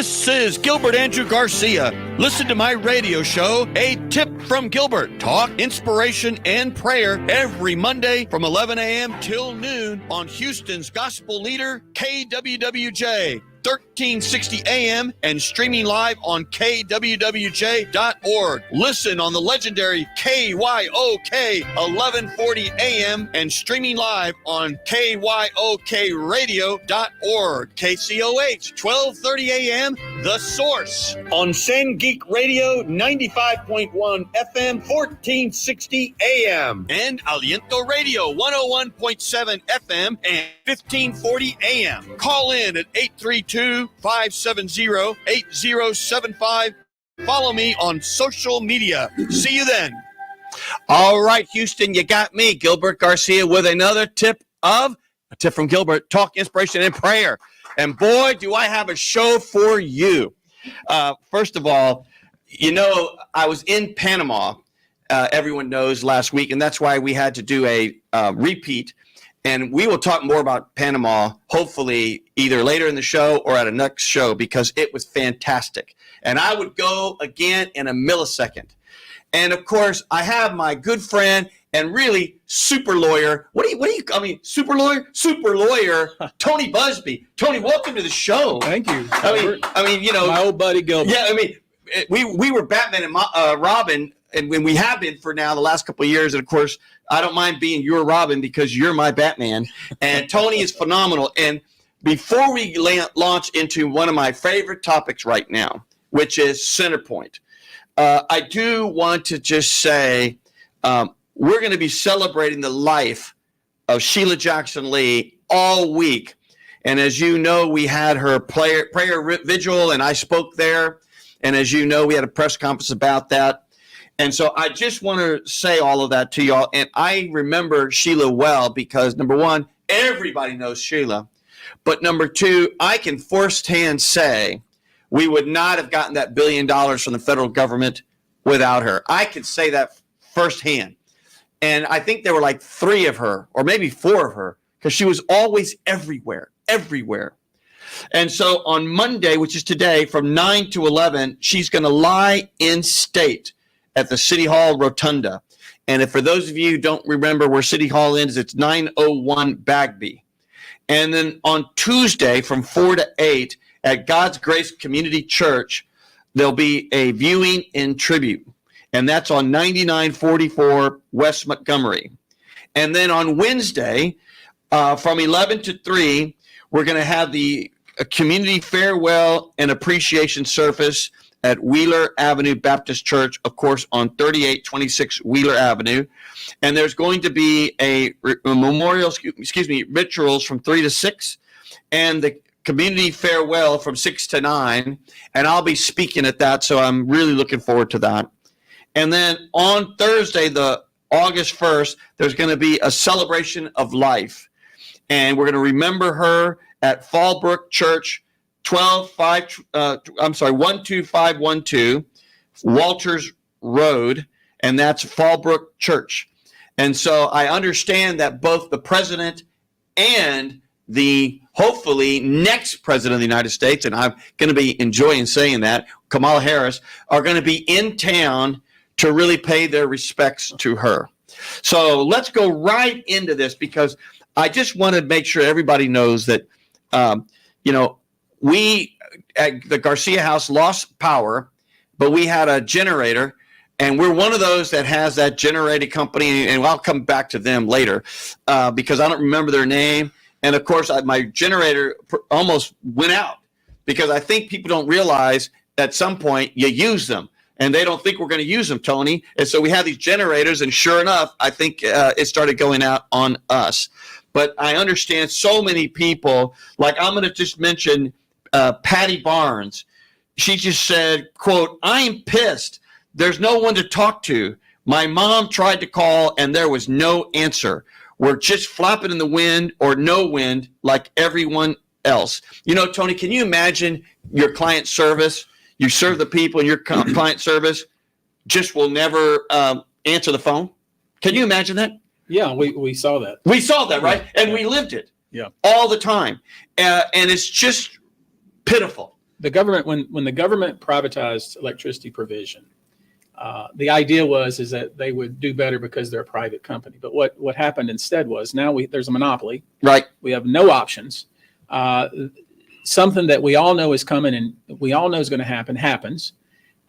This is Gilbert Andrew Garcia. Listen to my radio show, A Tip from Gilbert. Talk, inspiration, and prayer every Monday from 11 a.m. till noon on Houston's gospel leader, KWWJ. 1360 AM and streaming live on kwwj.org. Listen on the legendary KYOK 1140 AM and streaming live on kyokradio.org. KCOH 1230 AM, The Source. On San Geek Radio 95.1 FM 1460 AM. And Aliento Radio 101.7 FM and 1540 AM. Call in at 832-570-8075. Follow me on social media. See you then. All right, Houston, you got me, Gilbert Garcia, with another tip from Gilbert. Talk, inspiration, and prayer. And boy, do I have a show for you. First of all, you know, I was in Panama, everyone knows, last week, and that's why we had to do a repeat. And we will talk more about Panama, hopefully, either later in the show or at a next show, because it was fantastic. And I would go again in a millisecond. And of course, I have my good friend and really super lawyer. Super lawyer, Tony Buzbee. Tony, welcome to the show. Thank you. I mean, you know, my old buddy Gilbert. Yeah, I mean, we were Batman and Robin. And when we have been for now the last couple of years, and of course, I don't mind being your Robin because you're my Batman. And Tony is phenomenal. And before we launch into one of my favorite topics right now, which is Centerpoint, I do want to just say we're going to be celebrating the life of Sheila Jackson Lee all week. And as you know, we had her prayer vigil, and I spoke there. And as you know, we had a press conference about that. And so I just want to say all of that to y'all. And I remember Sheila well because, number one, everybody knows Sheila. But number two, I can firsthand say we would not have gotten that $1 billion from the federal government without her. I can say that firsthand. And I think there were like 3 of her, or maybe 4 of her, because she was always everywhere. And so on Monday, which is today, from 9 to 11, she's going to lie in state at the City Hall Rotunda. And if for those of you who don't remember where City Hall is, it's 901 Bagby. And then on Tuesday from 4 to 8 at God's Grace Community Church, there'll be a viewing in tribute. And that's on 9944 West Montgomery. And then on Wednesday, from 11 to 3, we're going to have the community farewell and appreciation service at Wheeler Avenue Baptist Church, of course, on 3826 Wheeler Avenue. And there's going to be a rituals from 3 to 6, and the community farewell from 6 to 9. And I'll be speaking at that, so I'm really looking forward to that. And then on Thursday, the August 1st, there's going to be a celebration of life. And we're going to remember her at Fallbrook Church, 12512 Walters Road, and that's Fallbrook Church. And so I understand that both the president and the hopefully next president of the United States, and I'm going to be enjoying saying that, Kamala Harris, are going to be in town to really pay their respects to her. So let's go right into this, because I just want to make sure everybody knows that, we at the Garcia House lost power, but we had a generator, and we're one of those that has that generating company, and I'll come back to them later because I don't remember their name. And of course, my generator almost went out because I think people don't realize at some point you use them, and they don't think we're going to use them, Tony. And so we have these generators, and sure enough, I think it started going out on us. But I understand so many people, like I'm going to just mention Patty Barnes. She just said, quote, "I'm pissed. There's no one to talk to. My mom tried to call and there was no answer. We're just flapping in the wind or no wind like everyone else." You know, Tony, can you imagine your client service? You serve the people in your client service just will never answer the phone. Can you imagine that? Yeah, we saw that. We saw that, right? And we lived it all the time. And it's just pitiful. the government, when the government privatized electricity provision, the idea is that they would do better because they're a private company. But what happened instead was now there's a monopoly. Right. We have no options. Something that we all know is coming and we all know is going to happen happens.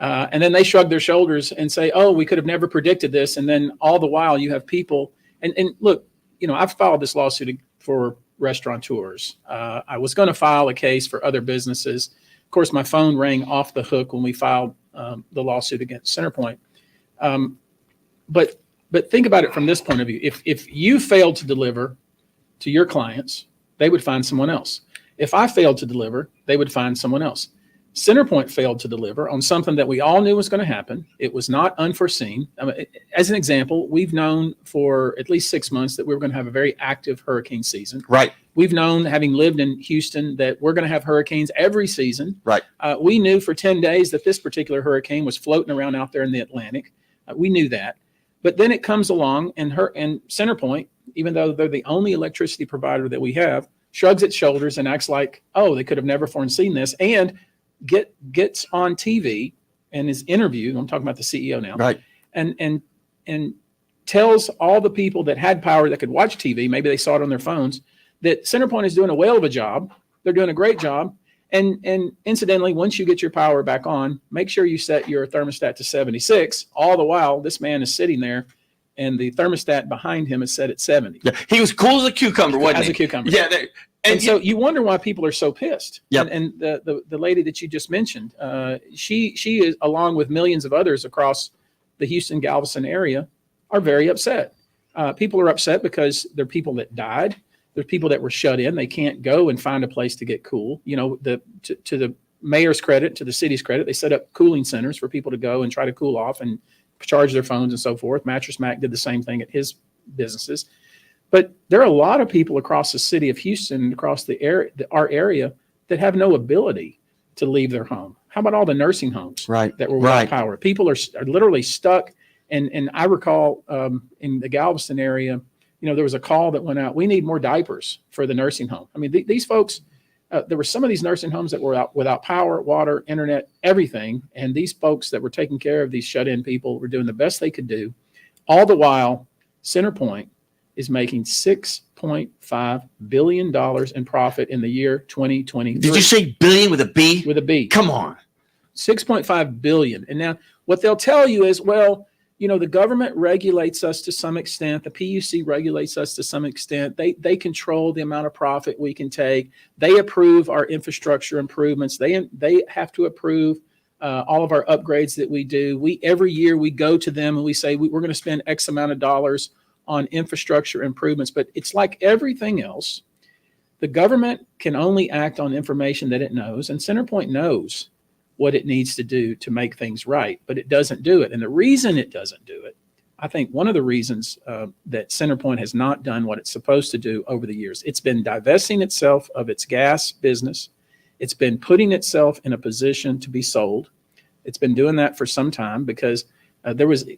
And then they shrug their shoulders and say, oh, we could have never predicted this. And then all the while you have people and look, I've filed this lawsuit for restaurateurs. I was going to file a case for other businesses. Of course, my phone rang off the hook when we filed the lawsuit against Centerpoint. But think about it from this point of view. If you failed to deliver to your clients, they would find someone else. If I failed to deliver, they would find someone else. Centerpoint failed to deliver on something that we all knew was going to happen. It was not unforeseen. I mean, as an example, we've known for at least 6 months that we were going to have a very active hurricane season. Right. We've known, having lived in Houston, that we're going to have hurricanes every season. Right. We knew for 10 days that this particular hurricane was floating around out there in the Atlantic. We knew that. But then it comes along and Centerpoint, even though they're the only electricity provider that we have, shrugs its shoulders and acts like, oh, they could have never foreseen this, and gets on TV and is interviewed. I'm talking about the CEO now. Right. And tells all the people that had power that could watch TV, maybe they saw it on their phones, that Centerpoint is doing a whale of a job. They're doing a great job. And incidentally, once you get your power back on, make sure you set your thermostat to 76. All the while, this man is sitting there and the thermostat behind him is set at 70. Yeah. He was cool as a cucumber, wasn't he? As a cucumber. Yeah. And so you wonder why people are so pissed. Yep. And the lady that you just mentioned, she is, along with millions of others across the Houston, Galveston area, are very upset. People are upset because there are people that died. There's people that were shut in. They can't go and find a place to get cool. To the mayor's credit, to the city's credit, they set up cooling centers for people to go and try to cool off and charge their phones and so forth. Mattress Mac did the same thing at his businesses. But there are a lot of people across the city of Houston, across our area, that have no ability to leave their home. How about all the nursing homes that were without power? People are literally stuck. And I recall in the Galveston area, there was a call that went out. We need more diapers for the nursing home. I mean, these folks, there were some of these nursing homes that were out without power, water, internet, everything. And these folks that were taking care of these shut-in people were doing the best they could do. All the while, Centerpoint is making $6.5 billion in profit in the year 2023. Did you say billion with a B? With a B. Come on. 6.5 billion. And now what they'll tell you is, well, the government regulates us to some extent. The PUC regulates us to some extent. They control the amount of profit we can take. They approve our infrastructure improvements. They have to approve all of our upgrades that we do. Every year we go to them and we say we're going to spend X amount of dollars on infrastructure improvements. But it's like everything else. The government can only act on information that it knows, and Centerpoint knows what it needs to do to make things right, but it doesn't do it. And the reason it doesn't do it, I think one of the reasons that Centerpoint has not done what it's supposed to do over the years, it's been divesting itself of its gas business. It's been putting itself in a position to be sold. It's been doing that for some time because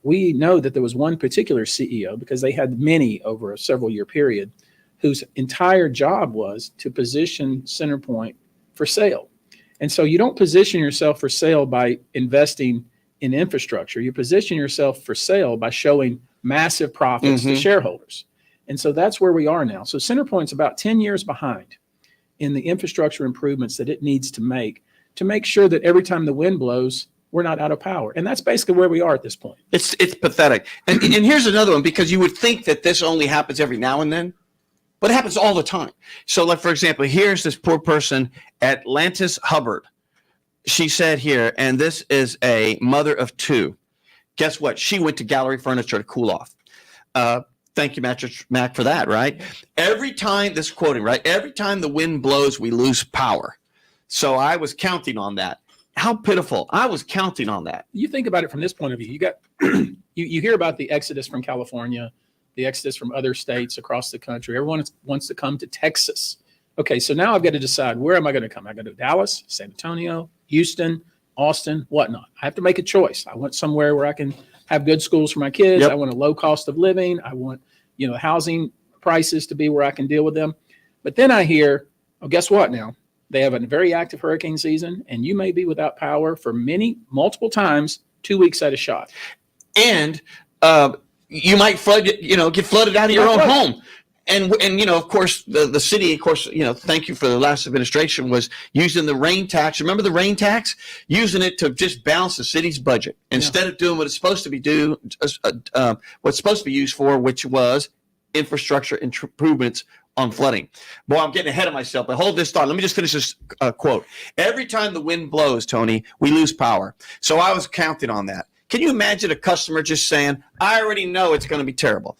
we know that there was one particular CEO, because they had many over a several year period, whose entire job was to position Centerpoint for sale. And so you don't position yourself for sale by investing in infrastructure. You position yourself for sale by showing massive profits to shareholders. And so that's where we are now. So Centerpoint's about 10 years behind in the infrastructure improvements that it needs to make sure that every time the wind blows, we're not out of power. And that's basically where we are at this point. It's pathetic. And here's another one, because you would think that this only happens every now and then, but it happens all the time. So like, for example, here's this poor person, Atlantis Hubbard. She said here, and this is a mother of two. Guess what? She went to Gallery Furniture to cool off. Thank you, Mattress Mac, for that, right? Every time, this is quoting, right? Every time the wind blows, we lose power. So I was counting on that. How pitiful. I was counting on that. You think about it from this point of view. You got you hear about the exodus from California, the exodus from other states across the country. Everyone wants to come to Texas. Okay, so now I've got to decide, where am I going to come? I'm going to go to Dallas, San Antonio, Houston, Austin, whatnot. I have to make a choice. I want somewhere where I can have good schools for my kids. Yep. I want a low cost of living. I want, housing prices to be where I can deal with them. But then I hear, oh, guess what now? They have a very active hurricane season, and you may be without power for multiple times, 2 weeks at a shot. And you might get flooded out of your own home. And of course, the city, of course, thank you for the last administration, was using the rain tax. Remember the rain tax? Using it to just balance the city's budget instead of doing what it's supposed to be what's supposed to be used for, which was infrastructure improvements on flooding. Boy, I'm getting ahead of myself, but hold this thought. Let me just finish this quote. Every time the wind blows, Tony, we lose power. So I was counting on that. Can you imagine a customer just saying, I already know it's going to be terrible?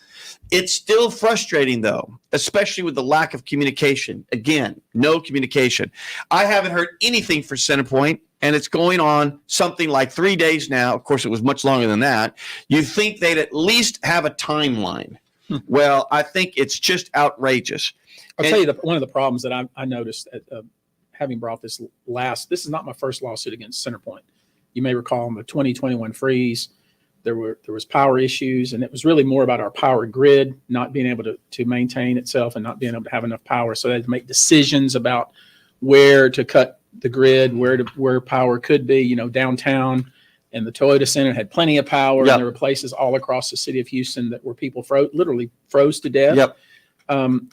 It's still frustrating, though, especially with the lack of communication. Again, no communication. I haven't heard anything for CenterPoint, and it's going on something like 3 days now. Of course, it was much longer than that. You'd think they'd at least have a timeline. Well, I think it's just outrageous. I'll tell you one of the problems that I noticed having brought this is not my first lawsuit against CenterPoint. You may recall in the 2021 freeze, there was power issues, and it was really more about our power grid not being able to maintain itself and not being able to have enough power. So they had to make decisions about where to cut the grid, where power could be. Downtown and the Toyota Center had plenty of power, and there were places all across the city of Houston where people literally froze to death. Yep.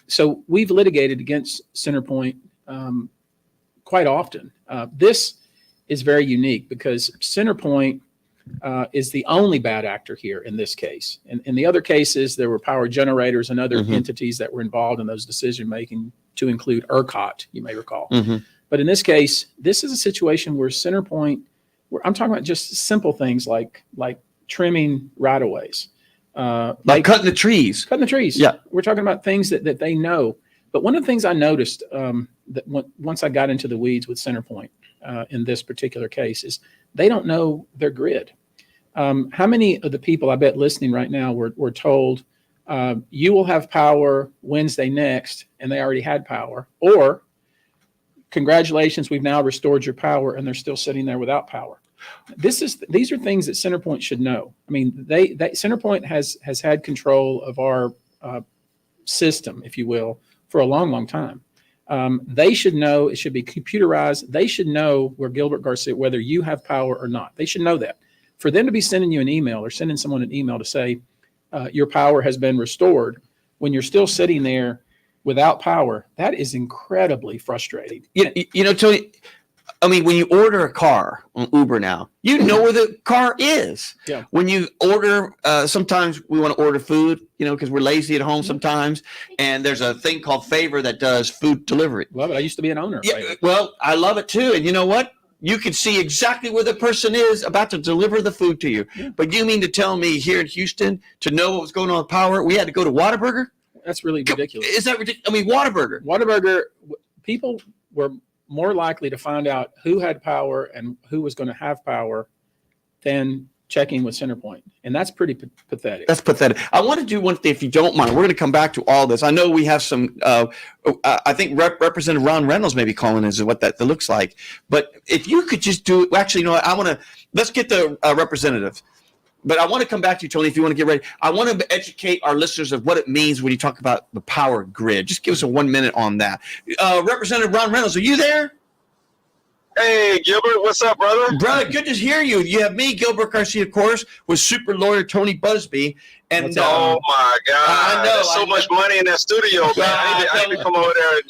So we've litigated against CenterPoint quite often. This is very unique because CenterPoint is the only bad actor here in this case. In the other cases, there were power generators and other entities that were involved in those decision making, to include ERCOT, you may recall. But in this case, this is a situation where CenterPoint, I'm talking about just simple things like trimming right-of-ways. Like cutting the trees. Cutting the trees. Yeah. We're talking about things that they know. But one of the things I noticed that once I got into the weeds with CenterPoint in this particular case is they don't know their grid. How many of the people I bet listening right now were told you will have power Wednesday next, and they already had power, or congratulations, we've now restored your power, and they're still sitting there without power? These are things that CenterPoint should know. I mean, CenterPoint has had control of our system, if you will, for a long, long time. They should know. It should be computerized. They should know whether you have power or not. They should know that. For them to be sending you an email or sending someone an email to say your power has been restored when you're still sitting there without power, that is incredibly frustrating. Tony, I mean, when you order a car on Uber now, you know where the car is. Yeah. When you order, sometimes we want to order food, because we're lazy at home sometimes. And there's a thing called Favor that does food delivery. Love it. I used to be an owner. Yeah, well, I love it too. And you know what? You can see exactly where the person is about to deliver the food to you. Yeah. But you mean to tell me here in Houston, to know what was going on with power, we had to go to Whataburger? That's really ridiculous. Is that ridiculous? I mean, Whataburger, people were more likely to find out who had power and who was going to have power than checking with CenterPoint. And that's pretty pathetic. That's pathetic. I want to do one thing, if you don't mind. We're going to come back to all this. I know we have some, I think Representative Ron Reynolds may be calling is what that looks like. But if you could just do, actually, let's get the representative. But I want to come back to you, Tony, if you want to get ready. I want to educate our listeners of what it means when you talk about the power grid. Just give us a 1 minute on that. Representative Ron Reynolds, are you there? Hey, Gilbert, what's up, brother? Brother, good to hear you. You have me, Gilbert Garcia, of course, with super lawyer Tony Buzbee. And oh, my God. I know. There's so much money in that studio, man. I need to come over there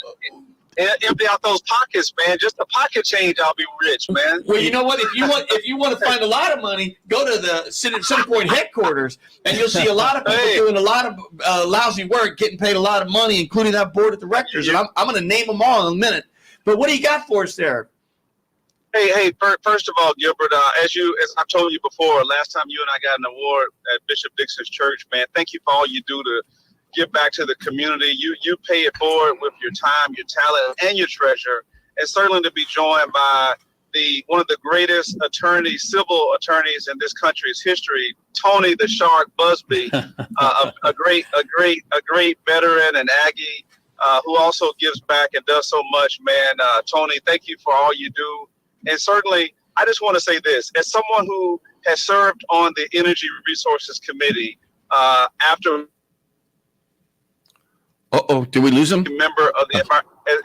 and empty out those pockets, man. Just a pocket change, I'll be rich, man. Well, you know what? If you want to find a lot of money, go to the CenterPoint headquarters, and you'll see a lot of people doing a lot of lousy work, getting paid a lot of money, including that board of directors. And I'm going to name them all in a minute. But what do you got for us there? Hey, first of all, Gilbert, as I told you before, last time you and I got an award at Bishop Dixon's church, man, thank you for all you do to give back to the community. You pay it forward with your time, your talent, and your treasure, and certainly to be joined by one of the greatest civil attorneys in this country's history, Tony the Shark Buzbee, a great veteran and Aggie who also gives back and does so much, man. Tony, thank you for all you do. And certainly, I just want to say this, as someone who has served on the Energy Resources Committee after. Uh-oh, did we lose him? Member of the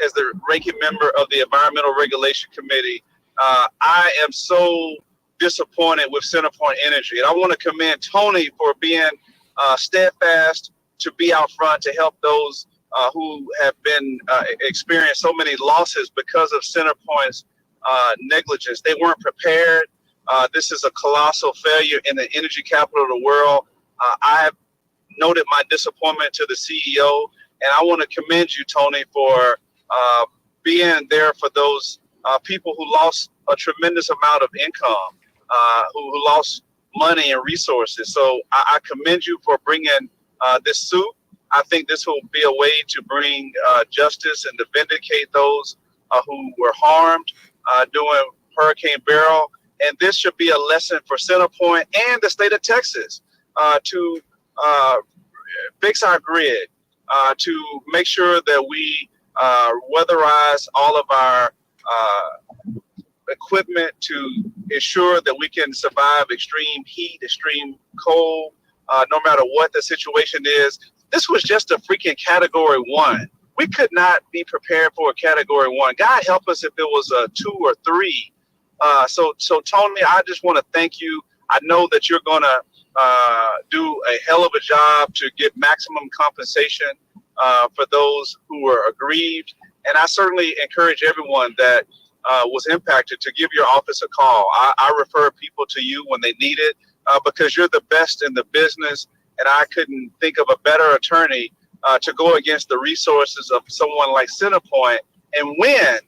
as the ranking member of the Environmental Regulation Committee, I am so disappointed with CenterPoint Energy, and I want to commend Tony for being steadfast to be out front to help those who have been experienced so many losses because of CenterPoint's negligence. They weren't prepared. This is a colossal failure in the energy capital of the world. I have noted my disappointment to the CEO, and I want to commend you, Tony, for being there for those people who lost a tremendous amount of income, who lost money and resources. So I commend you for bringing this suit. I think this will be a way to bring justice and to vindicate those who were harmed during Hurricane Beryl. And this should be a lesson for CenterPoint and the state of Texas to fix our grid, to make sure that we weatherize all of our equipment to ensure that we can survive extreme heat, extreme cold, no matter what the situation is. This was just a freaking Category 1. We could not be prepared for a Category 1. God help us if it was a 2 or 3. So Tony, I just want to thank you. I know that you're going to do a hell of a job to get maximum compensation for those who are aggrieved. And I certainly encourage everyone that was impacted to give your office a call. I refer people to you when they need it because you're the best in the business. And I couldn't think of a better attorney to go against the resources of someone like CenterPoint and win.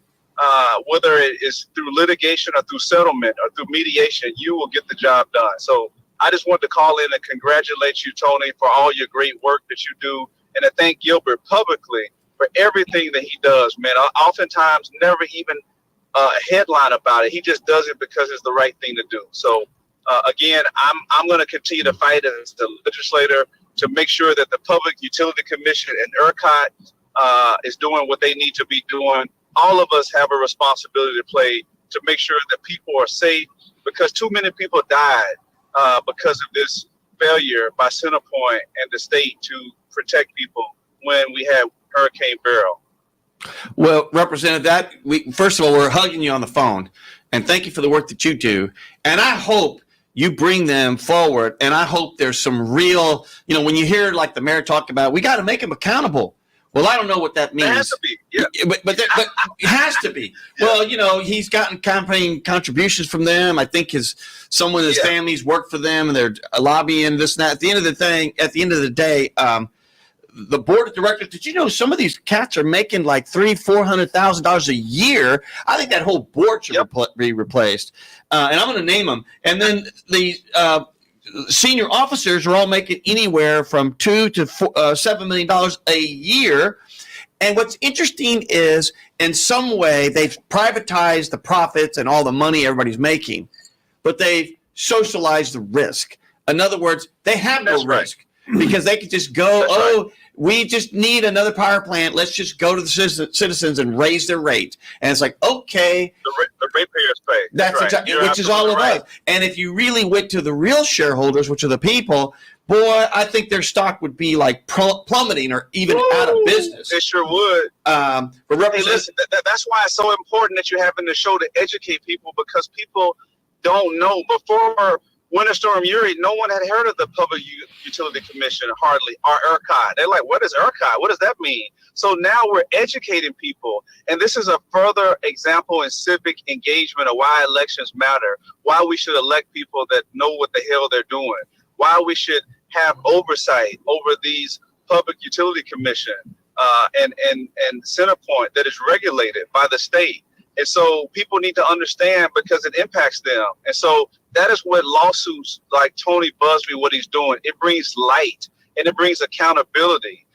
Whether it is through litigation or through settlement or through mediation, you will get the job done. So I just wanted to call in and congratulate you, Tony, for all your great work that you do, and to thank Gilbert publicly for everything that he does, man. Oftentimes never even a headline about it. He just does it because it's the right thing to do. So again, I'm going to continue to fight as the legislator to make sure that the Public Utility Commission and ERCOT is doing what they need to be doing. All of us have a responsibility to play to make sure that people are safe, because too many people died because of this failure by CenterPoint and the state to protect people when we had Hurricane Beryl. Well, Representative, first of all, we're hugging you on the phone, and thank you for the work that you do. And I hope you bring them forward, and I hope there's some real, when you hear like the mayor talk about, we got to make them accountable. Well, I don't know what that means. It has to be, yeah. But it has to be. Yeah. Well, he's gotten campaign contributions from them. I think someone in his family's worked for them, and they're lobbying this and that. At the end of the day, the board of directors. Did you know some of these cats are making like $300,000-$400,000 a year? I think that whole board should be replaced. And I'm going to name them. And then the senior officers are all making anywhere from $2 to $7 million a year. And what's interesting is, in some way, they've privatized the profits and all the money everybody's making, but they've socialized the risk. In other words, they have no risk because they could just go, we just need another power plant. Let's just go to the citizens and raise their rate. And it's like, okay. The ratepayers pay. That's exactly, which is all of us. And if you really went to the real shareholders, which are the people, boy, I think their stock would be like plummeting or even out of business. It sure would. But hey, listen, that's why it's so important that you're having the show to educate people, because people don't know. Before Winter Storm Uri, no one had heard of the Public Utility Commission, hardly, or ERCOT. They're like, what is ERCOT? What does that mean? So now we're educating people. And this is a further example in civic engagement of why elections matter, why we should elect people that know what the hell they're doing, why we should have oversight over these Public Utility Commission and CenterPoint that is regulated by the state. And so people need to understand, because it impacts them. And so that is what lawsuits like Tony Buzbee, what he's doing, it brings light and it brings accountability.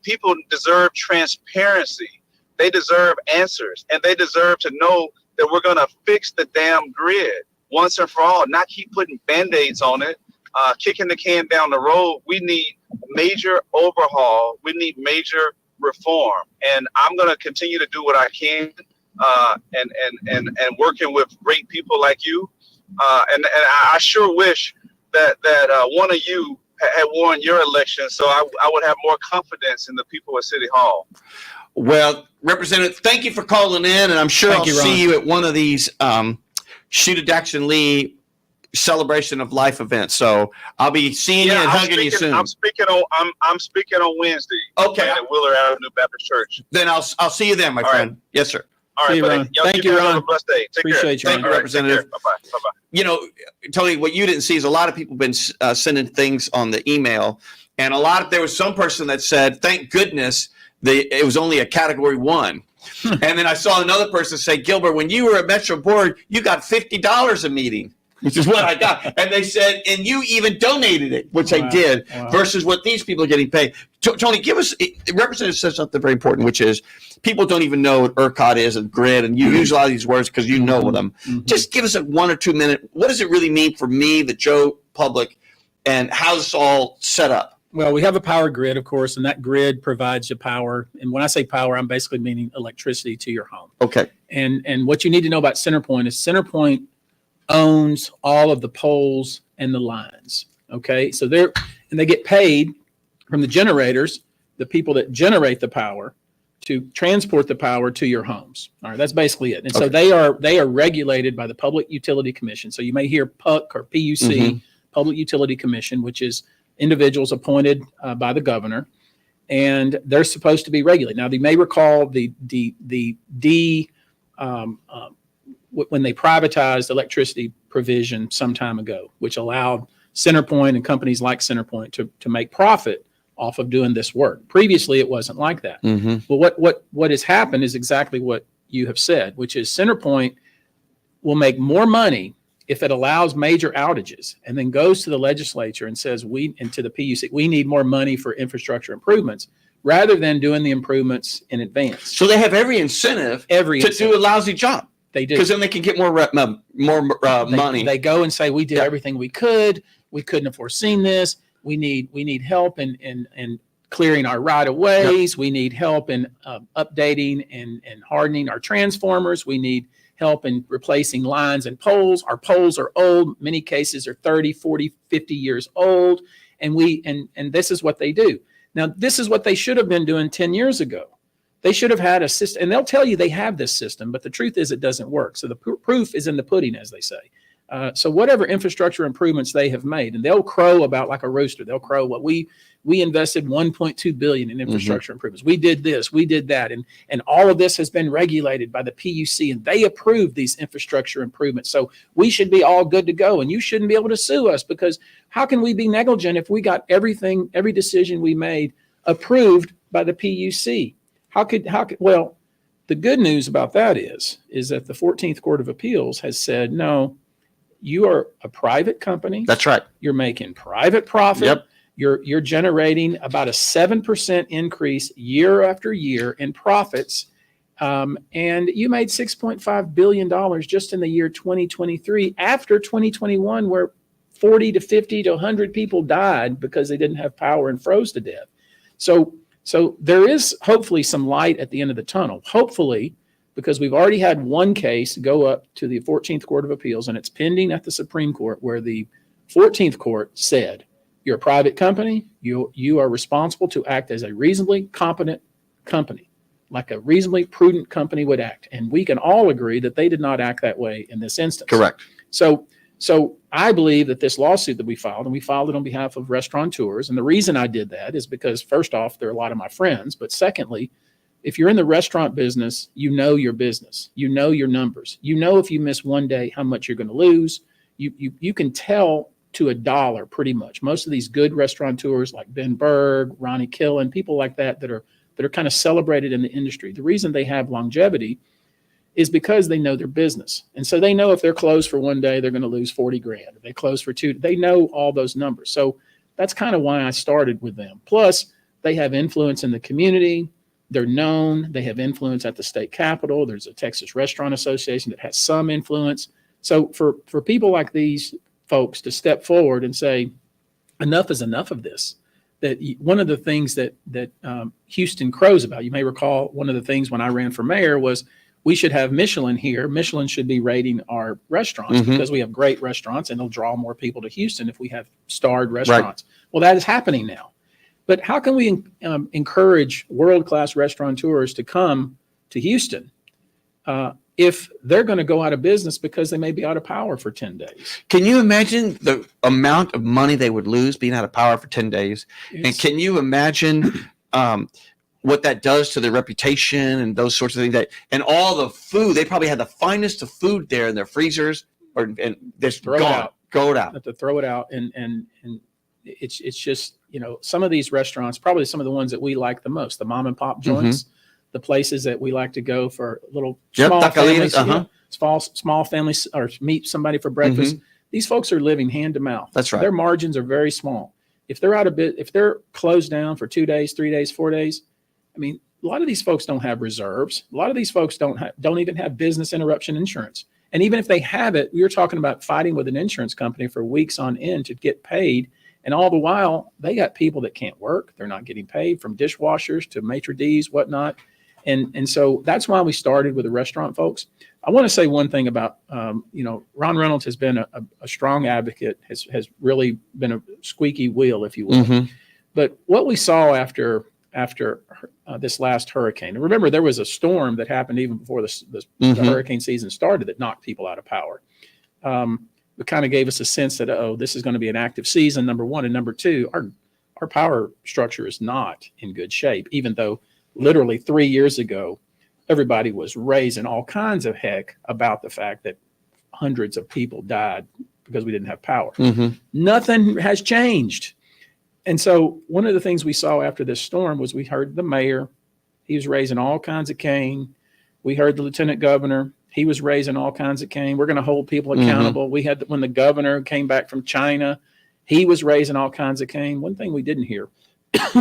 People deserve transparency. They deserve answers, and they deserve to know that we're going to fix the damn grid once and for all, not keep putting Band-Aids on it, kicking the can down the road. We need major overhaul. We need major reform. And I'm going to continue to do what I can. And working with great people like you, and I sure wish that one of you had won your election, so I would have more confidence in the people at City Hall. Well, Representative, thank you for calling in, and I'm sure I'll see you at one of these Shoot at Jackson Lee celebration of life events. So I'll be seeing you and hugging you soon. I'm speaking on Wednesday. Okay. At Willard Avenue Baptist Church. Then I'll see you then, my friend. Right. Yes, sir. All right, Ron. Thank you, Ron. Have a blessed day. Take Appreciate care. you. Thank you, Representative. Bye-bye. Bye-bye. You know, Tony, what you didn't see is a lot of people been sending things on the email, and there was some person that said, "Thank goodness it was only a Category 1." And then I saw another person say, "Gilbert, when you were at Metro Board, you got $50 a meeting," which is what I got. And they said, "And you even donated it," which I did, versus what these people are getting paid. Tony, give us, Representative said something very important, which is people don't even know what ERCOT is and grid, and you use a lot of these words because you know them. Just give us a 1 or 2 minute, what does it really mean for me, the Joe public, and how's this all set up? Well, we have a power grid, of course, and that grid provides you power. And when I say power, I'm basically meaning electricity to your home. Okay. And what you need to know about CenterPoint is CenterPoint owns all of the poles and the lines. Okay. So they get paid from the generators, the people that generate the power, to transport the power to your homes. All right. That's basically it. And so they are regulated by the Public Utility Commission. So you may hear PUC or PUC, Public Utility Commission, which is individuals appointed by the governor, and they're supposed to be regulated. Now, you may recall when they privatized electricity provision some time ago, which allowed CenterPoint and companies like CenterPoint to make profit off of doing this work. Previously, it wasn't like that. Well, what has happened is exactly what you have said, which is CenterPoint will make more money if it allows major outages and then goes to the legislature and says and to the PUC, we need more money for infrastructure improvements, rather than doing the improvements in advance. So they have every incentive to do a lousy job. They do. Because then they can get more money. They go and say, we did everything we could. We couldn't have foreseen this. We need help in clearing our right of ways. We need help in updating and hardening our transformers. We need help in replacing lines and poles. Our poles are old. Many cases are 30, 40, 50 years old. And this is what they do. Now, this is what they should have been doing 10 years ago. They should have had a system, and they'll tell you they have this system, but the truth is it doesn't work. So the proof is in the pudding, as they say. So whatever infrastructure improvements they have made, and they'll crow about like a rooster. They'll crow what we invested $1.2 billion in infrastructure improvements. We did this, we did that, and all of this has been regulated by the PUC, and they approved these infrastructure improvements. So we should be all good to go, and you shouldn't be able to sue us, because how can we be negligent if we got every decision we made approved by the PUC? Well, the good news about that is that the 14th Court of Appeals has said, no, you are a private company. That's right. You're making private profit. Yep. You're generating about a 7% increase year after year in profits. And you made $6.5 billion just in the year 2023 after 2021, where 40 to 50 to 100 people died because they didn't have power and froze to death. So there is hopefully some light at the end of the tunnel. Hopefully, because we've already had one case go up to the 14th Court of Appeals, and it's pending at the Supreme Court, where the 14th Court said, you're a private company, you are responsible to act as a reasonably competent company, like a reasonably prudent company would act. And we can all agree that they did not act that way in this instance. Correct. So I believe that this lawsuit that we filed, and we filed it on behalf of restaurateurs, and the reason I did that is because, first off, they're a lot of my friends, but secondly, if you're in the restaurant business, you know your business, you know your numbers, you know if you miss one day how much you're going to lose. You can tell to a dollar pretty much. Most of these good restaurateurs like Ben Berg, Ronnie Killen, people like that are kind of celebrated in the industry. The reason they have longevity is because they know their business. And so they know if they're closed for one day, they're going to lose 40 grand. If they close for two, they know all those numbers. So that's kind of why I started with them. Plus, they have influence in the community. They're known. They have influence at the state capitol. There's a Texas Restaurant Association that has some influence. So for people like these folks to step forward and say, enough is enough of this. That one of the things that Houston crows about, you may recall, one of the things when I ran for mayor was we should have Michelin here. Michelin should be rating our restaurants because we have great restaurants, and it'll draw more people to Houston if we have starred restaurants. Right. Well, that is happening now. But how can we encourage world-class restaurateurs to come to Houston if they're going to go out of business because they may be out of power for 10 days? Can you imagine the amount of money they would lose being out of power for 10 days? And can you imagine what that does to their reputation and those sorts of things? And all the food, they probably had the finest of food there in their freezers, and just throw gone. Go out. Have to throw it out, and it's just, some of these restaurants, probably some of the ones that we like the most, the mom and pop joints, the places that we like to go for little small families, small families, or meet somebody for breakfast. These folks are living hand to mouth. That's right. Their margins are very small. If they're if they're closed down for 2 days, 3 days, 4 days, I mean, a lot of these folks don't have reserves. A lot of these folks don't even have business interruption insurance. And even if they have it, you're talking about fighting with an insurance company for weeks on end to get paid. And all the while, they got people that can't work. They're not getting paid, from dishwashers to maitre d's, whatnot. And so that's why we started with the restaurant folks. I want to say one thing about, Ron Reynolds has been a strong advocate, has really been a squeaky wheel, if you will. But what we saw after this last hurricane, and remember, there was a storm that happened even before the hurricane season started that knocked people out of power. It kind of gave us a sense that, this is going to be an active season, number one. And number two, our power structure is not in good shape, even though literally 3 years ago, everybody was raising all kinds of heck about the fact that hundreds of people died because we didn't have power. Nothing has changed. And so one of the things we saw after this storm was we heard the mayor, he was raising all kinds of cane. We heard the lieutenant governor, he was raising all kinds of cane. We're going to hold people accountable. We had, when the governor came back from China, he was raising all kinds of cane. One thing we didn't hear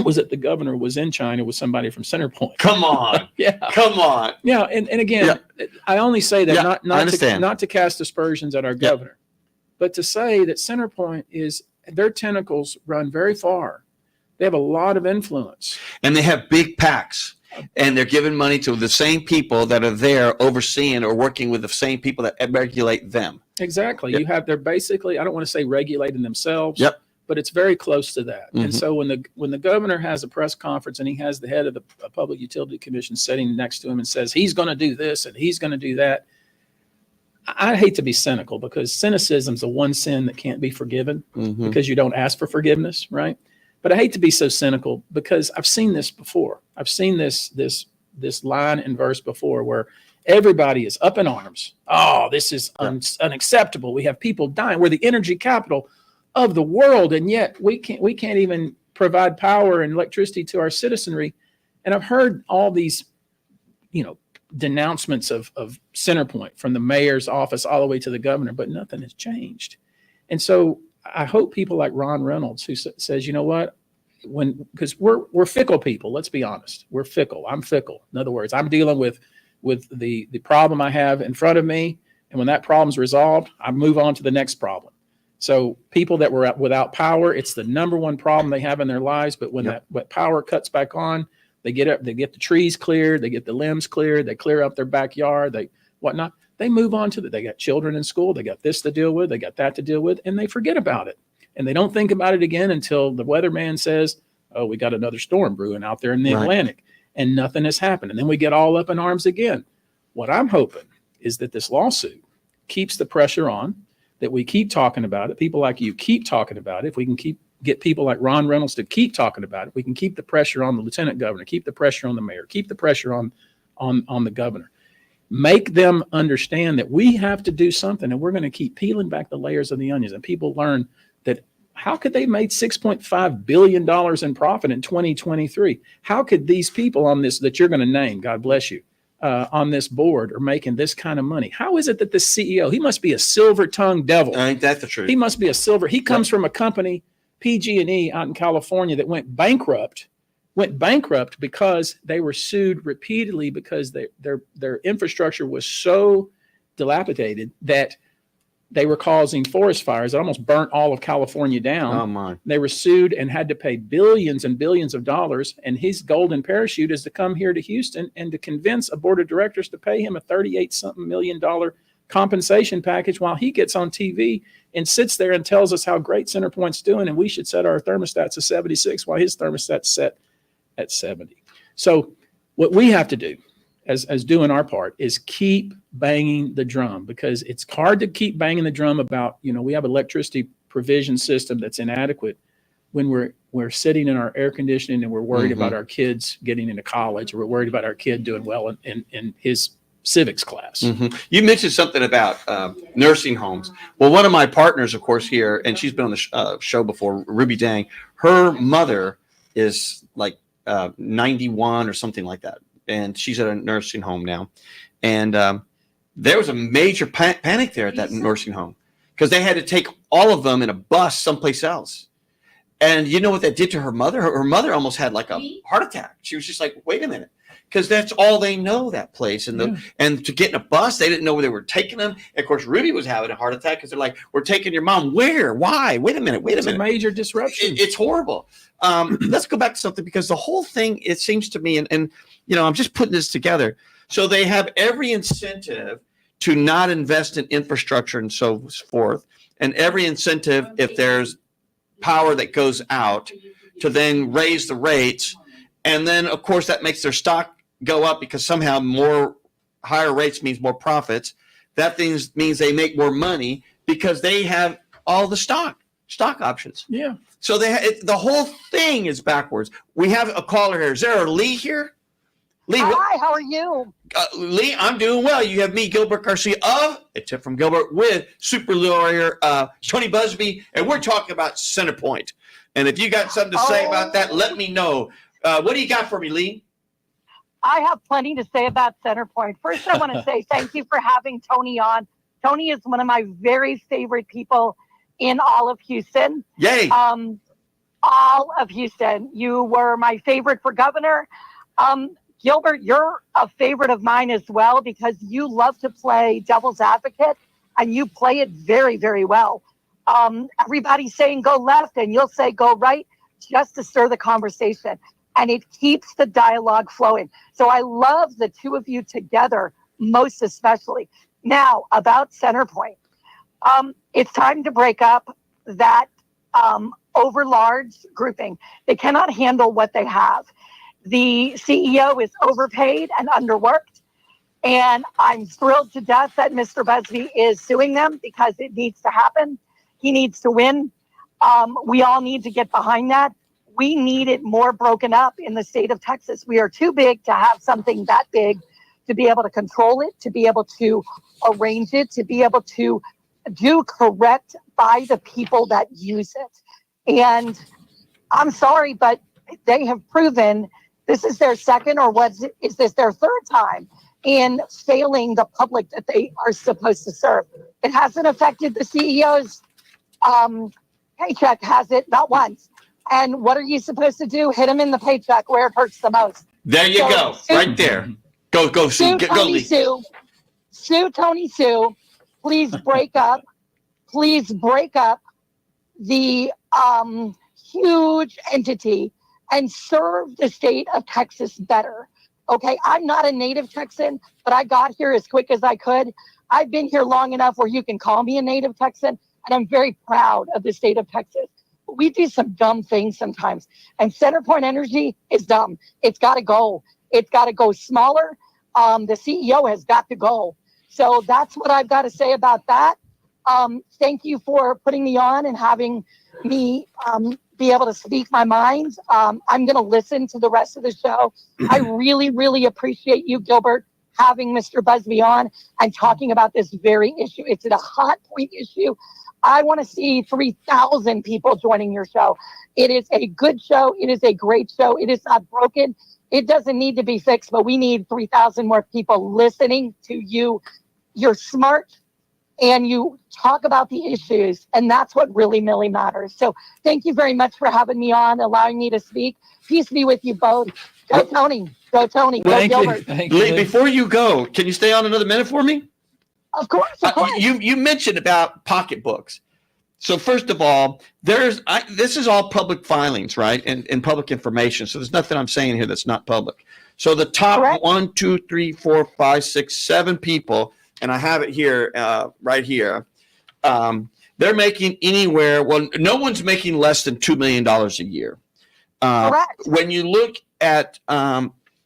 was that the governor was in China with somebody from Centerpoint. Come on. Come on. Yeah. And again, I only say that not to cast aspersions at our governor, but to say that Centerpoint their tentacles run very far. They have a lot of influence. And they have big PACs. And they're giving money to the same people that are there overseeing or working with the same people that regulate them. Exactly. They're basically, I don't want to say regulating themselves, but it's very close to that. And so when the governor has a press conference and he has the head of the Public Utility Commission sitting next to him and says he's going to do this and he's going to do that, I hate to be cynical, because cynicism is the one sin that can't be forgiven because you don't ask for forgiveness, right? But I hate to be so cynical, because I've seen this before. I've seen this line and verse before, where everybody is up in arms. Oh, this is unacceptable. We have people dying. We're the energy capital of the world, and yet we can't even provide power and electricity to our citizenry. And I've heard all these, denouncements of Centerpoint, from the mayor's office all the way to the governor, but nothing has changed. And so I hope people like Ron Reynolds, who says, you know what, because we're fickle people. Let's be honest. We're fickle. I'm fickle. In other words, I'm dealing with the problem I have in front of me. And when that problem's resolved, I move on to the next problem. So people that were without power, it's the number one problem they have in their lives. But when that power cuts back on, they get the trees cleared, they get the limbs cleared, they clear up their backyard, whatnot. They move on to they got children in school, they got this to deal with, they got that to deal with, and they forget about it. And they don't think about it again until the weatherman says, oh, we got another storm brewing out there in the Atlantic, and nothing has happened. And then we get all up in arms again. What I'm hoping is that this lawsuit keeps the pressure on, that we keep talking about it. People like you keep talking about it. If we can get people like Ron Reynolds to keep talking about it, we can keep the pressure on the lieutenant governor, keep the pressure on the mayor, keep the pressure on the governor. Make them understand that we have to do something, and we're going to keep peeling back the layers of the onions. And people learn that, how could they made $6.5 billion in profit in 2023? How could these people on this, that you're going to name, God bless you, on this board, are making this kind of money? How is it that the CEO, he must be a silver-tongued devil. I think that's the truth. He must be he comes from a company, PG&E, out in California, that went bankrupt because they were sued repeatedly because their infrastructure was so dilapidated that they were causing forest fires that almost burnt all of California down. Oh my. They were sued and had to pay billions and billions of dollars. And his golden parachute is to come here to Houston and to convince a board of directors to pay him a $38-something million compensation package while he gets on TV and sits there and tells us how great CenterPoint's doing. And we should set our thermostats to 76 while his thermostat's set at 70. So what we have to do as doing our part is keep banging the drum, because it's hard to keep banging the drum about, we have electricity provision system that's inadequate when we're sitting in our air conditioning and we're worried about our kids getting into college, or we're worried about our kid doing well in his civics class. You mentioned something about nursing homes. Well, one of my partners, of course, here, and she's been on the show before, Ruby Dang, her mother is like 91 or something like that. And she's at a nursing home now. And there was a major panic there at that nursing home, because they had to take all of them in a bus someplace else. And you know what that did to her mother? Her mother almost had like a heart attack. She was just like, wait a minute. Because that's all they know, that place. And and to get in a bus, they didn't know where they were taking them. And of course, Ruby was having a heart attack because they're like, we're taking your mom. Where? Why? Wait a minute. It's a major disruption. It's horrible. Let's go back to something, because the whole thing, it seems to me, and I'm just putting this together. So they have every incentive to not invest in infrastructure and so forth, and every incentive, if there's power that goes out, to then raise the rates. And then, of course, that makes their stock go up, because somehow more higher rates means more profits. That means they make more money because they have all the stock options. Yeah. So the whole thing is backwards. We have a caller here. Is there a Lee here? Lee, hi, how are you? Lee, I'm doing well. You have me, Gilbert Garcia, of A Tip from Gilbert, with super lawyer Tony Buzbee, and we're talking about CenterPoint. And if you got something to say about that, let me know. What do you got for me, Lee? I have plenty to say about CenterPoint. First, I want to say thank you for having Tony on. Tony is one of my very favorite people in all of Houston. Yay. All of Houston. You were my favorite for governor. Gilbert, you're a favorite of mine as well, because you love to play devil's advocate, and you play it very, very well. Everybody's saying go left, and you'll say go right, just to stir the conversation. And it keeps the dialogue flowing. So I love the two of you together, most especially. Now, about CenterPoint. It's time to break up that overlarge grouping. They cannot handle what they have. The CEO is overpaid and underworked. And I'm thrilled to death that Mr. Buzbee is suing them, because it needs to happen. He needs to win. We all need to get behind that. We need it more broken up in the state of Texas. We are too big to have something that big, to be able to control it, to be able to arrange it, to be able to do correct by the people that use it. And I'm sorry, but they have proven this is their second, or is this their third time in failing the public that they are supposed to serve. It hasn't affected the CEO's paycheck, has it? Not once. And what are you supposed to do? Hit him in the paycheck where it hurts the most. There you go. Right there. Go, Sue. Go, Lee. Sue Tony Sue. Please break up. Please break up the huge entity and serve the state of Texas better. Okay, I'm not a native Texan, but I got here as quick as I could. I've been here long enough where you can call me a native Texan, and I'm very proud of the state of Texas. We do some dumb things sometimes, and CenterPoint Energy is dumb. It's got to go. It's got to go smaller. The CEO has got to go. So that's what I've got to say about that. Thank you for putting me on and having me be able to speak my mind. I'm going to listen to the rest of the show. I really, really appreciate you, Gilbert, having Mr. Buzbee on and talking about this very issue. It's a hot point issue. I want to see 3,000 people joining your show. It is a good show. It is a great show. It is not broken. It doesn't need to be fixed, but we need 3,000 more people listening to you. You're smart and you talk about the issues, and that's what really matters. So thank you very much for having me on, allowing me to speak. Peace be with you both. Go Tony. Go Tony. Go Gilbert. Lee, before you go, can you stay on another minute for me? Of course. You mentioned about pocketbooks. So first of all, this is all public filings, right? And public information. So there's nothing I'm saying here that's not public. So the top Correct. 1, 2, 3, 4, 5, 6, 7 people, and I have it here, right here. They're making anywhere. Well, no one's making less than $2 million a year. Correct. When you look at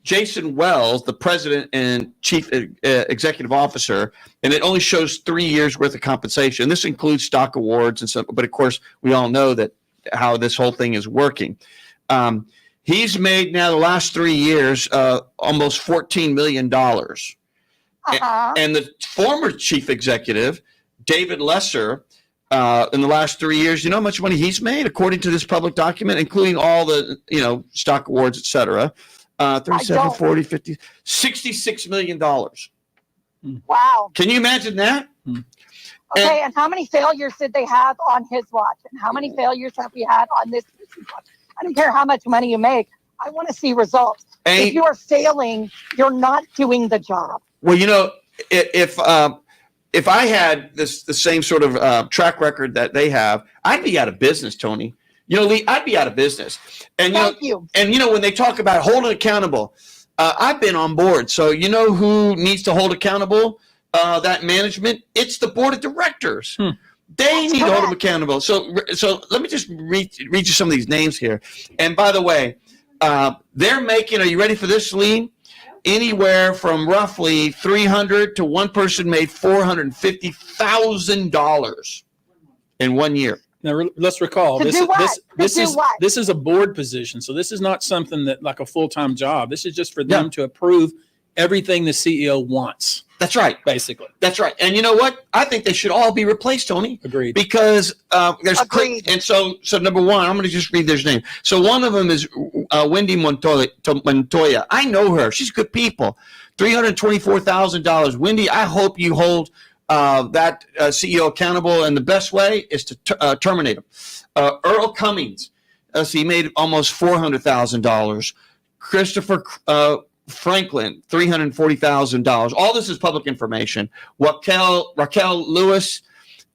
Jason Wells, the president and chief executive officer, and it only shows 3 years worth of compensation. This includes stock awards and stuff, but of course, we all know that how this whole thing is working. He's made now the last 3 years almost $14 million. And the former chief executive, David Lesser, in the last 3 years, you know how much money he's made according to this public document, including all the stock awards, et cetera. 37, 40, 50, $66 million. Wow. Can you imagine that? Okay, and how many failures did they have on his watch? And how many failures have we had on this person's watch? I don't care how much money you make. I want to see results. If you are failing, you're not doing the job. Well, if I had the same sort of track record that they have, I'd be out of business, Tony. Lee, I'd be out of business. And Thank you. And when they talk about holding accountable, I've been on board. So you know who needs to hold accountable? That management. It's the board of directors. They need to hold them accountable. So let me just read you some of these names here. And by the way, they're making. Are you ready for this, Lee? Anywhere from roughly 300 to one person made $450,000 in 1 year. Now let's recall this is a board position, so this is not something that like a full-time job. This is just for them to approve everything the CEO wants. That's right. Basically. That's right. And you know what? I think they should all be replaced, Tony. Agreed. Because there's Agreed. And so number one, I'm going to just read their name. So one of them is Wendy Montoya. I know her. She's good people. $324,000. Wendy, I hope you hold that CEO accountable, and the best way is to terminate him. Earl Cummings, he made almost $400,000. Christopher Franklin, $340,000. All this is public information. Raquel Lewis,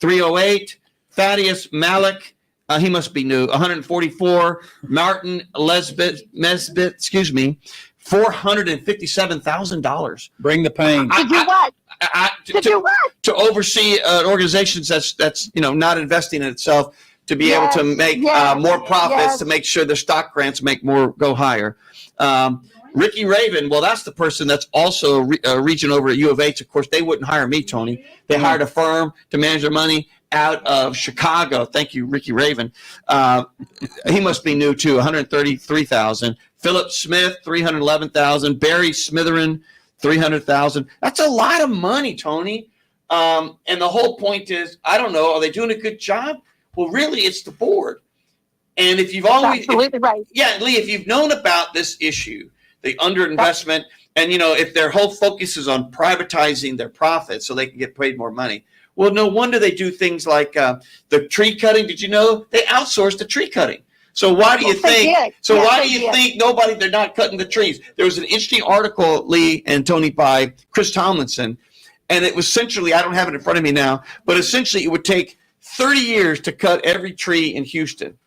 308. Thaddeus Malik, he must be new, 144. Martin Nesbitt, $457,000. Bring the pain. To do what? To do what? To oversee an organization that's not investing in itself, to be able to make more profits, to make sure the stock grants go higher. Ricky Raven, well, that's the person that's also a region over at U of H. Of course, they wouldn't hire me, Tony. They hired a firm to manage their money out of Chicago. Thank you, Ricky Raven. He must be new too. $133,000. Philip Smith, $311,000. Barry Smitherin, $300,000. That's a lot of money, Tony. And the whole point is, I don't know, are they doing a good job? Well, really, it's the board. And if you've always, absolutely right. Yeah, Lee, if you've known about this issue, the underinvestment, and if their whole focus is on privatizing their profits so they can get paid more money, well, no wonder they do things like the tree cutting. Did you know they outsourced the tree cutting? So why do you think? So why do you think they're not cutting the trees? There was an interesting article, Lee and Tony, by Chris Tomlinson, and it was essentially, I don't have it in front of me now, but essentially it would take 30 years to cut every tree in Houston.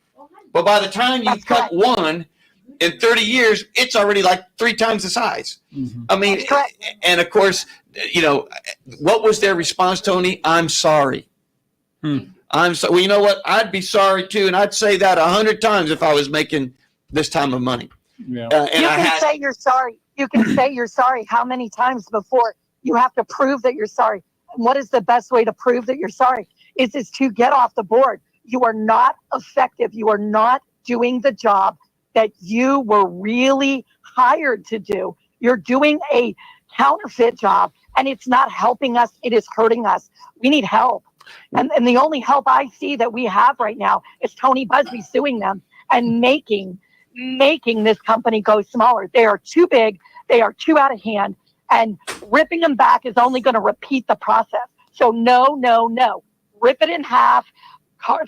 But by the time you cut one in 30 years, it's already like 3 times the size. Mm-hmm. I mean, and of course, what was their response, Tony? I'm sorry. I'm so. Well, you know what? I'd be sorry too, and I'd say that 100 times if I was making this time of money. Yeah. Say you're sorry. You can say you're sorry how many times before you have to prove that you're sorry. And what is the best way to prove that you're sorry? Is to get off the board. You are not effective. You are not doing the job that you were really hired to do. You're doing a counterfeit job, and it's not helping us. It is hurting us. We need help. And the only help I see that we have right now is Tony Buzbee suing them and making this company go smaller. They are too big. They are too out of hand. And ripping them back is only going to repeat the process. So no. Rip it in half.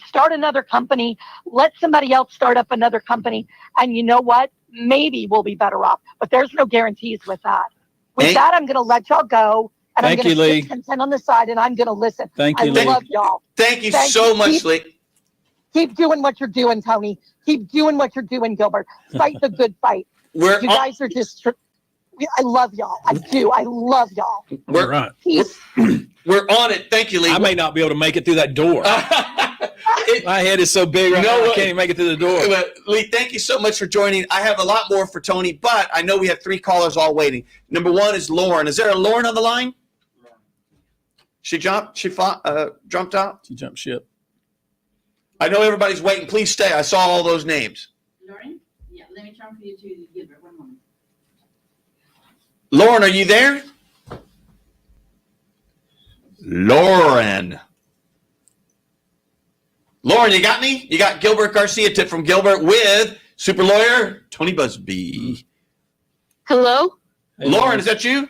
Start another company. Let somebody else start up another company. And you know what? Maybe we'll be better off. But there's no guarantees with that. With that, I'm going to let y'all go. And Thank I'm going you, to Lee. sit content on the side, and I'm going to listen. Thank I you, Lee. love y'all. Thank you so much, Lee. Keep doing what you're doing, Tony. Keep doing what you're doing, Gilbert. Fight the good fight. You guys are just, I love y'all. I do. I love y'all. We're right. Peace. We're on it. Thank you, Lee. I may not be able to make it through that door. My head is so big right now, I can't even make it through the door. Lee, thank you so much for joining. I have a lot more for Tony, but I know we have 3 callers all waiting. Number 1 is Lauren. Is there a Lauren on the line? She jumped? Jumped out? She jumped ship. I know everybody's waiting. Please stay. I saw all those names. Lauren? Yeah, let me transfer you to Gilbert. One moment. Lauren, are you there? Lauren, you got me? You got Gilbert Garcia tip from Gilbert with super lawyer Tony Buzbee. Hello? Hey, Lauren, is that you?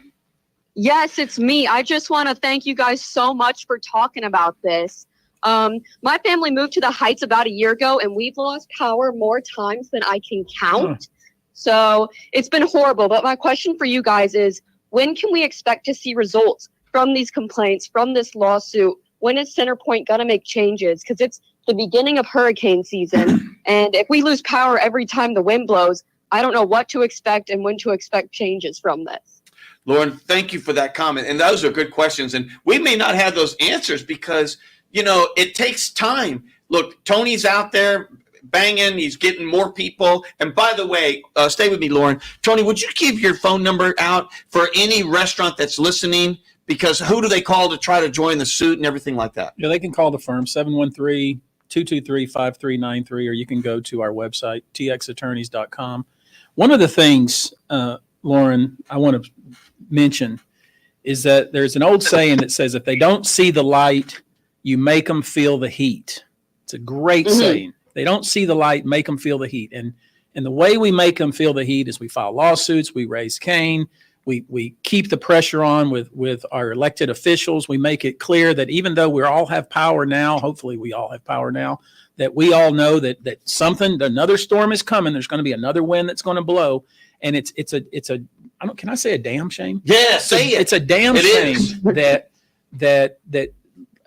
Yes, it's me. I just want to thank you guys so much for talking about this. My family moved to the Heights about a year ago, and we've lost power more times than I can count. So it's been horrible. But my question for you guys is, when can we expect to see results from these complaints, from this lawsuit? When is CenterPoint going to make changes? Because it's the beginning of hurricane season. And if we lose power every time the wind blows, I don't know what to expect and when to expect changes from this. Lauren, thank you for that comment. And those are good questions. And we may not have those answers because, you know, it takes time. Look, Tony's out there banging. He's getting more people. And by the way, stay with me, Lauren. Tony, would you give your phone number out for any restaurant that's listening? Because who do they call to try to join the suit and everything like that? Yeah, they can call the firm, 713-223-5393, or you can go to our website, txattorneys.com. One of the things, Lauren, I want to mention is that there's an old saying that says, if they don't see the light, you make them feel the heat. It's a great saying. They don't see the light, make them feel the heat. And the way we make them feel the heat is we file lawsuits, we raise cane, we keep the pressure on with our elected officials. We make it clear that even though we all have power now, hopefully we all have power now, that we all know that another storm is coming. There's going to be another wind that's going to blow. And it's a can I say a damn shame? Yeah, say it. It's a damn shame that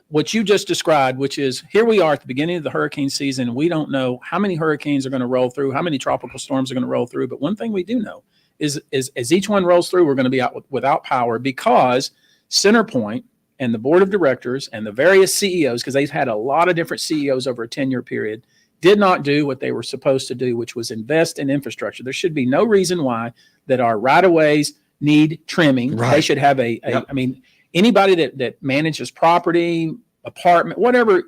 what you just described, which is here we are at the beginning of the hurricane season, and we don't know how many hurricanes are going to roll through, how many tropical storms are going to roll through. But one thing we do know is as each one rolls through, we're going to be out without power because CenterPoint and the board of directors and the various CEOs, because they've had a lot of different CEOs over a 10-year period, did not do what they were supposed to do, which was invest in infrastructure. There should be no reason why that our right-of-ways need trimming. Right. They should have I mean, anybody that manages property, apartment, whatever,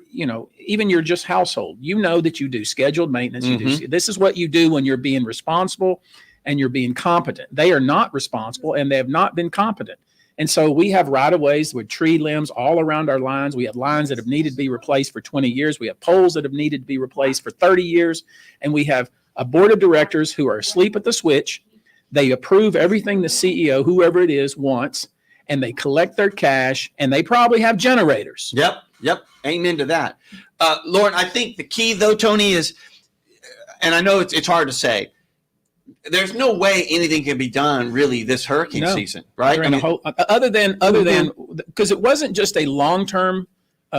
even your just household, that you do scheduled maintenance. This is what you do when you're being responsible and you're being competent. They are not responsible and they have not been competent. And so we have right-of-ways with tree limbs all around our lines. We have lines that have needed to be replaced for 20 years. We have poles that have needed to be replaced for 30 years. And we have a board of directors who are asleep at the switch. They approve everything the CEO, whoever it is, wants, and they collect their cash, and they probably have generators. Yep. Amen to that. Lauren, I think the key, though, Tony, is, and I know it's hard to say, there's no way anything can be done really this hurricane season, right? Other than because it wasn't just a long-term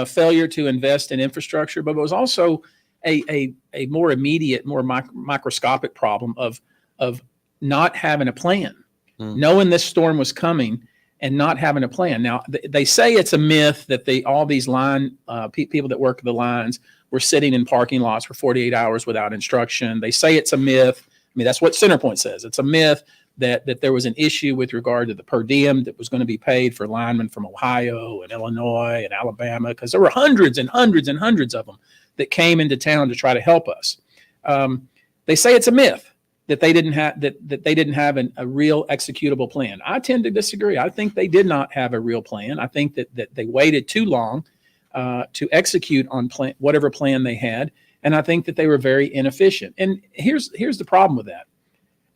failure to invest in infrastructure, but it was also a more immediate, more microscopic problem of not having a plan, knowing this storm was coming and not having a plan. Now, they say it's a myth that all these line people that work the lines were sitting in parking lots for 48 hours without instruction. They say it's a myth. I mean, that's what CenterPoint says. It's a myth that there was an issue with regard to the per diem that was going to be paid for linemen from Ohio and Illinois and Alabama, because there were hundreds and hundreds and hundreds of them that came into town to try to help us. They say it's a myth that they didn't have a real executable plan. I tend to disagree. I think they did not have a real plan. I think that they waited too long to execute on whatever plan they had. And I think that they were very inefficient. And here's the problem with that.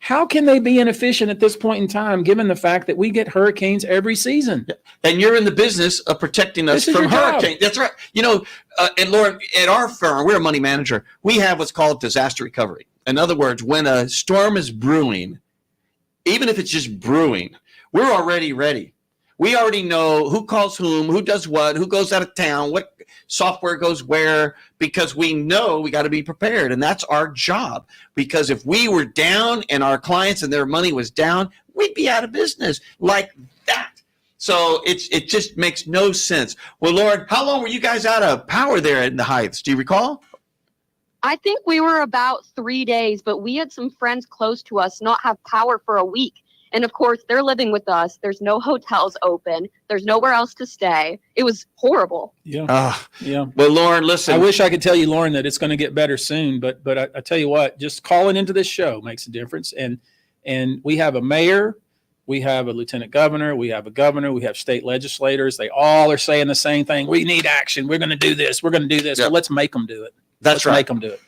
How can they be inefficient at this point in time, given the fact that we get hurricanes every season? And you're in the business of protecting us from hurricanes. That's right. And Lauren, at our firm, we're a money manager. We have what's called disaster recovery. In other words, when a storm is brewing, even if it's just brewing, we're already ready. We already know who calls who does what, who goes out of town, what software goes where, because we know we got to be prepared. And that's our job. Because if we were down and our clients and their money was down, we'd be out of business like that. So it just makes no sense. Well, Lauren, how long were you guys out of power there in the Heights? Do you recall? I think we were about 3 days, but we had some friends close to us not have power for a week. And of course, they're living with us. There's no hotels open. There's nowhere else to stay. It was horrible. Yeah. Yeah. Well, Lauren, listen. I wish I could tell you, Lauren, that it's going to get better soon, but I tell you what, just calling into this show makes a difference. And we have a mayor, we have a lieutenant governor, we have a governor, we have state legislators. They all are saying the same thing. We need action. We're going to do this. We're going to do this. Yep. So let's make them do it. That's right. Make them do it.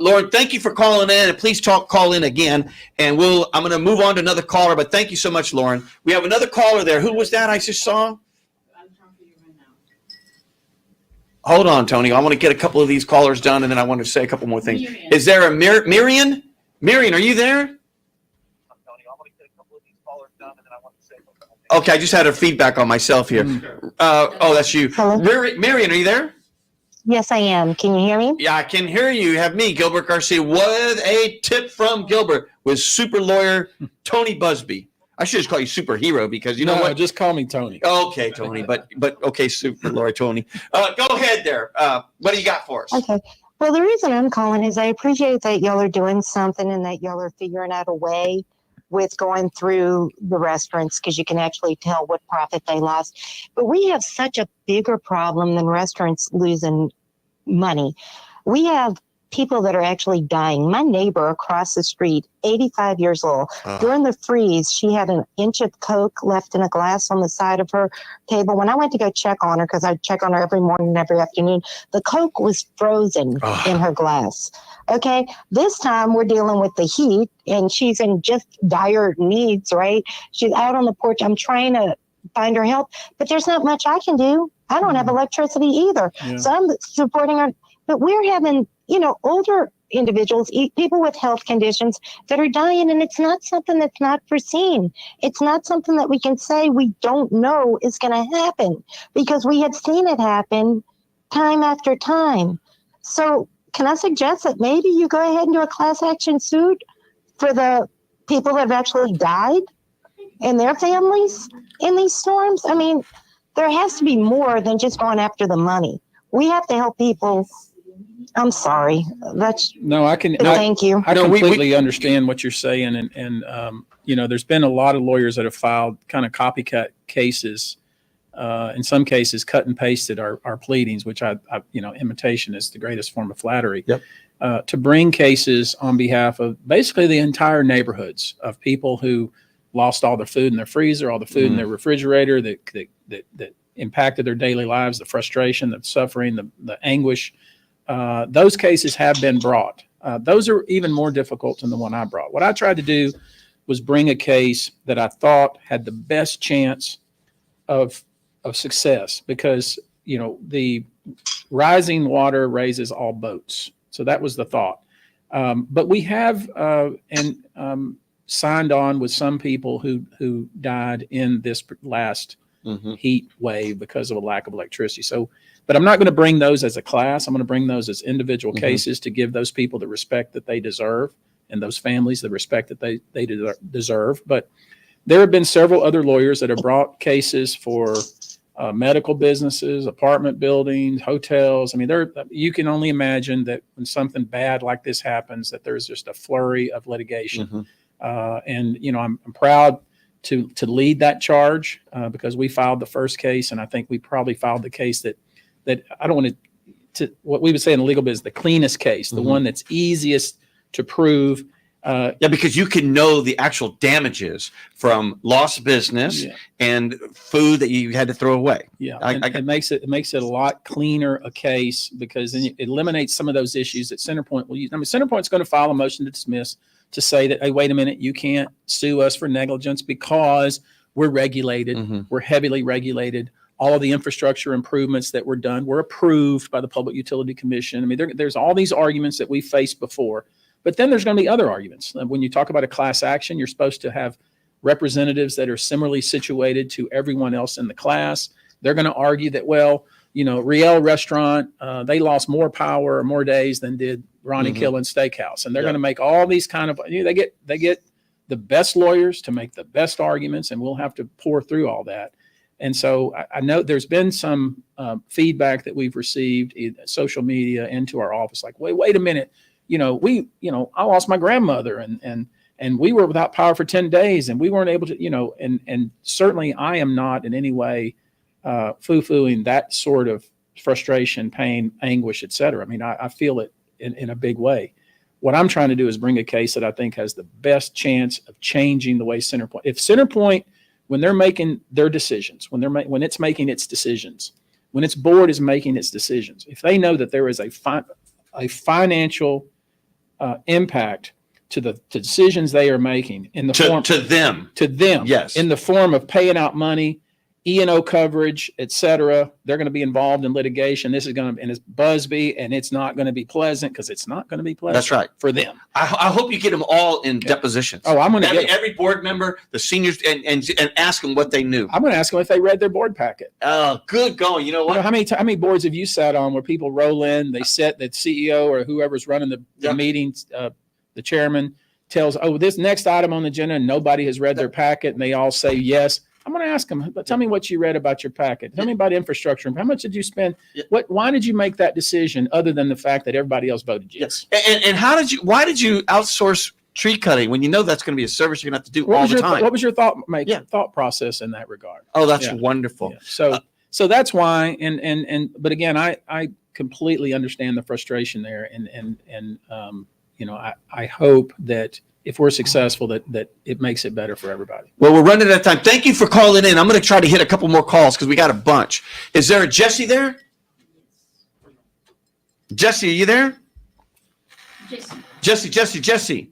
Lauren, thank you for calling in, and please call in again. And I'm going to move on to another caller, but thank you so much, Lauren. We have another caller there. Who was that I just saw? I'm talking to you right now. Hold on, Tony. I want to get a couple of these callers done, and then I want to say a couple more things. Miriam. Is there a Miriam? Miriam, are you there? Okay, I just had a feedback on myself here. Oh, that's you. Hello? Miriam, are you there? Yes, I am. Can you hear me? Yeah, I can hear you. You have me, Gilbert Garcia, with a tip from Gilbert with super lawyer Tony Buzbee. I should just call you superhero because you know what? Just call me Tony. Okay, Tony, but okay, super lawyer Tony. Go ahead there. What do you got for us? Okay. Well, the reason I'm calling is I appreciate that y'all are doing something and that y'all are figuring out a way with going through the restaurants because you can actually tell what profit they lost. But we have such a bigger problem than restaurants losing money. We have people that are actually dying. My neighbor across the street, 85 years old, during the freeze, she had an inch of Coke left in a glass on the side of her table. When I went to go check on her, because I check on her every morning and every afternoon, the Coke was frozen in her glass. Okay, this time we're dealing with the heat and she's in just dire needs, right? She's out on the porch. I'm trying to find her help, but there's not much I can do. I don't have electricity either. Yeah. So I'm supporting her. But we're having, older individuals, people with health conditions that are dying, and it's not something that's not foreseen. It's not something that we can say we don't know is going to happen because we have seen it happen time after time. So can I suggest that maybe you go ahead and do a class action suit for the people that have actually died and their families in these storms? I mean, there has to be more than just going after the money. We have to help people. I'm sorry. Thank you. I completely understand what you're saying. And there's been a lot of lawyers that have filed kind of copycat cases. In some cases, cut and pasted our pleadings, which imitation is the greatest form of flattery. Yep. To bring cases on behalf of basically the entire neighborhoods of people who lost all their food in their freezer, all the food in their refrigerator that impacted their daily lives, the frustration, the suffering, the anguish. Those cases have been brought. Those are even more difficult than the one I brought. What I tried to do was bring a case that I thought had the best chance of success because, the rising water raises all boats. So that was the thought. But we have signed on with some people who died in this last heat wave because of a lack of electricity. But I'm not going to bring those as a class. I'm going to bring those as individual cases to give those people the respect that they deserve and those families the respect that they deserve. But there have been several other lawyers that have brought cases for medical businesses, apartment buildings, hotels. I mean, you can only imagine that when something bad like this happens, that there's just a flurry of litigation. I'm proud to lead that charge because we filed the first case, and I think we probably filed the case that I don't want to what we would say in the legal business, the cleanest case, the one that's easiest to prove. Because you can know the actual damages from lost business and food that you had to throw away. Yeah, it makes it a lot cleaner a case because then it eliminates some of those issues that Centerpoint will use. I mean, Centerpoint's going to file a motion to dismiss to say that, hey, wait a minute, you can't sue us for negligence because we're regulated, we're heavily regulated. All of the infrastructure improvements that were done were approved by the Public Utility Commission. I mean, there's all these arguments that we faced before. But then there's going to be other arguments. When you talk about a class action, you're supposed to have representatives that are similarly situated to everyone else in the class. They're going to argue that, well, Riel Restaurant, they lost more power or more days than did Ronnie Killen Steakhouse. And they're going to make all these kind of, they get the best lawyers to make the best arguments, and we'll have to pour through all that. And so I know there's been some feedback that we've received in social media into our office, like, wait a minute, I lost my grandmother and we were without power for 10 days and we weren't able to, and certainly I am not in any way foo-fooing that sort of frustration, pain, anguish, et cetera. I mean, I feel it in a big way. What I'm trying to do is bring a case that I think has the best chance of changing the way Centerpoint, if Centerpoint, when they're making their decisions, when it's making its decisions, when its board is making its decisions, if they know that there is a financial impact to the decisions they are making in the form to them, yes, in the form of paying out money, E&O coverage, et cetera, they're going to be involved in litigation. This is going to, and it's Buzbee, and it's not going to be pleasant because it's not going to be pleasant. That's right. For them. I hope you get them all in depositions. Oh, I'm going to get every board member, the seniors, and ask them what they knew. I'm going to ask them if they read their board packet. Oh, good going. You know what? How many boards have you sat on where people roll in, they sit, the CEO or whoever's running the meetings, the chairman tells, this next item on the agenda, and nobody has read their packet, and they all say yes. I'm going to ask them, but tell me what you read about your packet. Tell me about infrastructure. How much did you spend? Why did you make that decision other than the fact that everybody else voted yes? And why did you outsource tree cutting when you know that's going to be a service you're going to have to do all the time? What was your thought process in that regard? Oh, that's wonderful. Yeah. So that's why, but again, I completely understand the frustration there. And I hope that if we're successful, that it makes it better for everybody. Well, we're running out of time. Thank you for calling in. I'm going to try to hit a couple more calls because we got a bunch. Is there a Jesse there? Jesse, are you there? Jesse.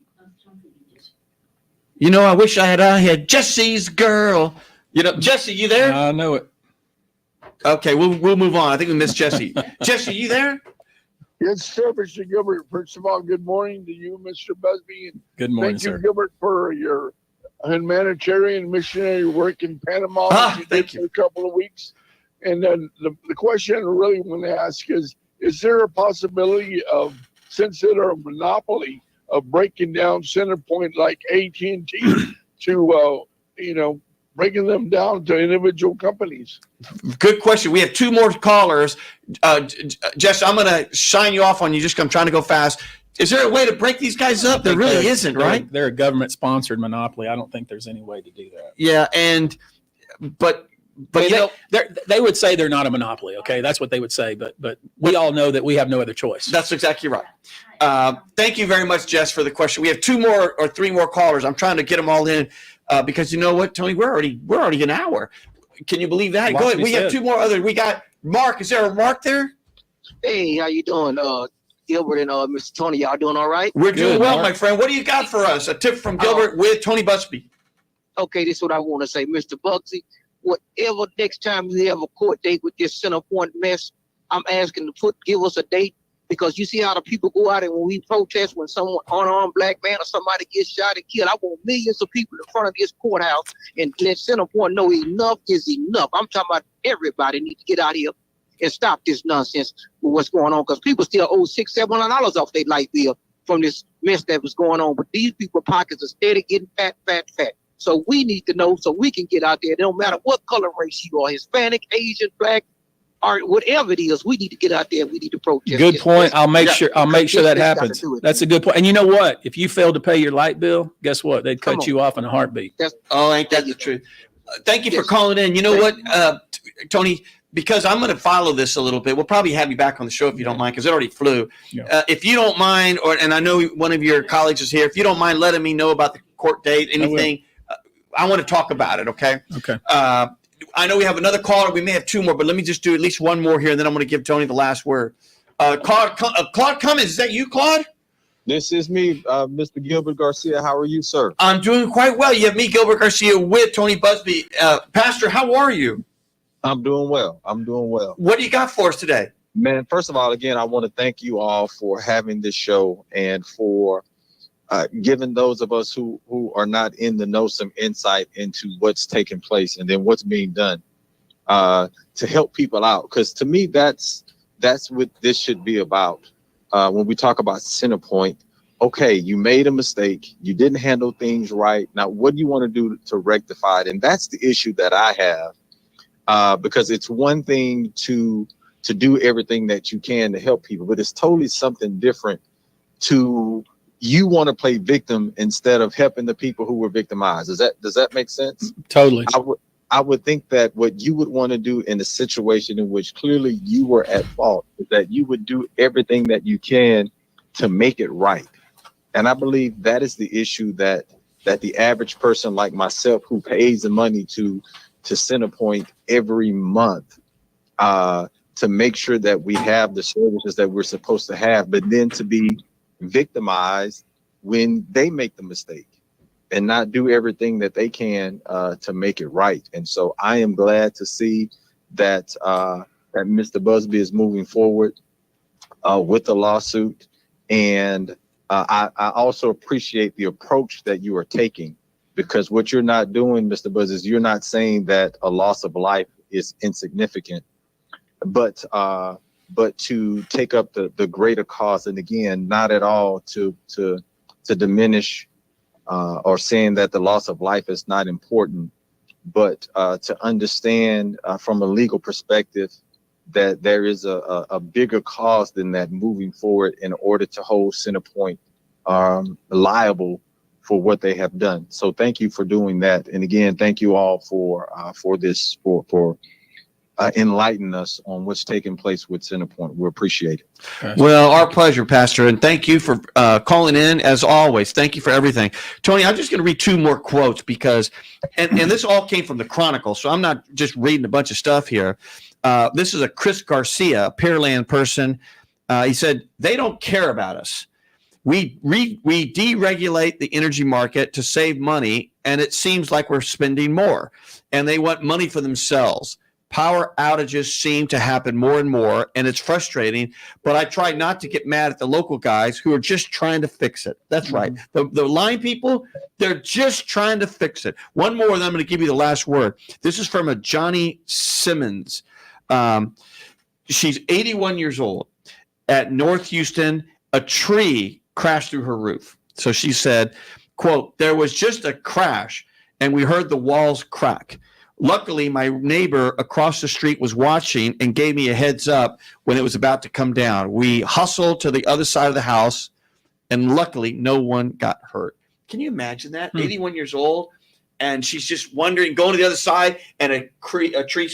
I wish I had Jesse's girl. Jesse, you there? I know it. Okay, we'll move on. I think we missed Jesse. Jesse, you there? Yes, sir, Mr. Gilbert. First of all, good morning to you, Mr. Buzbee. And good morning, sir. Thank you, Gilbert, for your humanitarian missionary work in Panama. Thank you. For a couple of weeks. And then the question I really want to ask is there a possibility of, since they're a monopoly, of breaking down Centerpoint like AT&T to, breaking them down to individual companies? Good question. We have two more callers. Jess, I'm going to sign you off on you. I'm trying to go fast. Is there a way to break these guys up? There really isn't, right? They're a government-sponsored monopoly. I don't think there's any way to do that. Yeah, but they would say they're not a monopoly. Okay, that's what they would say. But we all know that we have no other choice. That's exactly right. Thank you very much, Jess, for the question. We have two more or three more callers. I'm trying to get them all in. Because you know what, Tony, we're already an hour. Can you believe that? Go ahead. We have two more other. We got Mark. Is there a Mark there? Hey, how you doing, Gilbert and Mr. Tony? Y'all doing all right? We're doing well, my friend. What do you got for us? A tip from Gilbert with Tony Buzbee. Okay, this is what I want to say, Mr. Bugsy. Whatever next time you have a court date with this Centerpoint mess, I'm asking to give us a date. Because you see how the people go out and when we protest, when someone unarmed black man or somebody gets shot and killed, I want millions of people in front of this courthouse and let Centerpoint know enough is enough. I'm talking about everybody needs to get out here and stop this nonsense with what's going on. Because people still owe $600-700 off their light bill from this mess that was going on. But these people's pockets are steady getting fat. So we need to know so we can get out there. It don't matter what color race you are, Hispanic, Asian, black, or whatever it is, we need to get out there. We need to protest. Good point. I'll make sure that happens. That's a good point. And you know what? If you fail to pay your light bill, guess what? They'd cut you off in a heartbeat. Ain't that the truth? Thank you for calling in. You know what, Tony? Because I'm going to follow this a little bit. We'll probably have you back on the show if you don't mind, because it already flew. Yeah. If you don't mind, and I know one of your colleagues is here. If you don't mind letting me know about the court date, anything, I want to talk about it. Okay. Okay. I know we have another caller. We may have two more, but let me just do at least one more here, and then I'm going to give Tony the last word. Claude Cummins, is that you, Claude? This is me, Mr. Gilbert Garcia. How are you, sir? I'm doing quite well. You have me, Gilbert Garcia, with Tony Buzbee. Pastor, how are you? I'm doing well. What do you got for us today? Man, first of all, again, I want to thank you all for having this show and for giving those of us who are not in the know some insight into what's taking place and then what's being done to help people out. Because to me, that's what this should be about. When we talk about Centerpoint, okay, you made a mistake, you didn't handle things right. Now, what do you want to do to rectify it? And that's the issue that I have, because it's one thing to do everything that you can to help people, but it's totally something different to you want to play victim instead of helping the people who were victimized. Does that make sense? Totally. I would think that what you would want to do in a situation in which clearly you were at fault is that you would do everything that you can to make it right. And I believe that is the issue that the average person like myself who pays the money to Centerpoint every month to make sure that we have the services that we're supposed to have, but then to be victimized when they make the mistake and not do everything that they can to make it right. And so I am glad to see that that Mr. Buzbee is moving forward with the lawsuit. And I also appreciate the approach that you are taking, because what you're not doing, Mr. Buzz, is you're not saying that a loss of life is insignificant, but to take up the greater cause. And again, not at all to diminish or saying that the loss of life is not important, but to understand from a legal perspective that there is a bigger cause than that moving forward in order to hold Centerpoint liable for what they have done. So thank you for doing that. And again, thank you all for enlighten us on what's taking place with Centerpoint. We appreciate it. Well, our pleasure, Pastor. And thank you for calling in as always. Thank you for everything. Tony, I'm just going to read two more quotes because, and this all came from the Chronicle. So I'm not just reading a bunch of stuff here. This is a Chris Garcia, a Pearland person. He said, they don't care about us. We deregulate the energy market to save money, and it seems like we're spending more. And they want money for themselves. Power outages seem to happen more and more, and it's frustrating, but I try not to get mad at the local guys who are just trying to fix it. That's right. The line people, they're just trying to fix it. One more, and I'm going to give you the last word. This is from a Johnny Simmons. She's 81 years old. At North Houston, a tree crashed through her roof. So she said, quote, there was just a crash, and we heard the walls crack. Luckily, my neighbor across the street was watching and gave me a heads up when it was about to come down. We hustled to the other side of the house, and luckily, no one got hurt. Can you imagine that? 81 years old, and she's just wondering, going to the other side, and a tree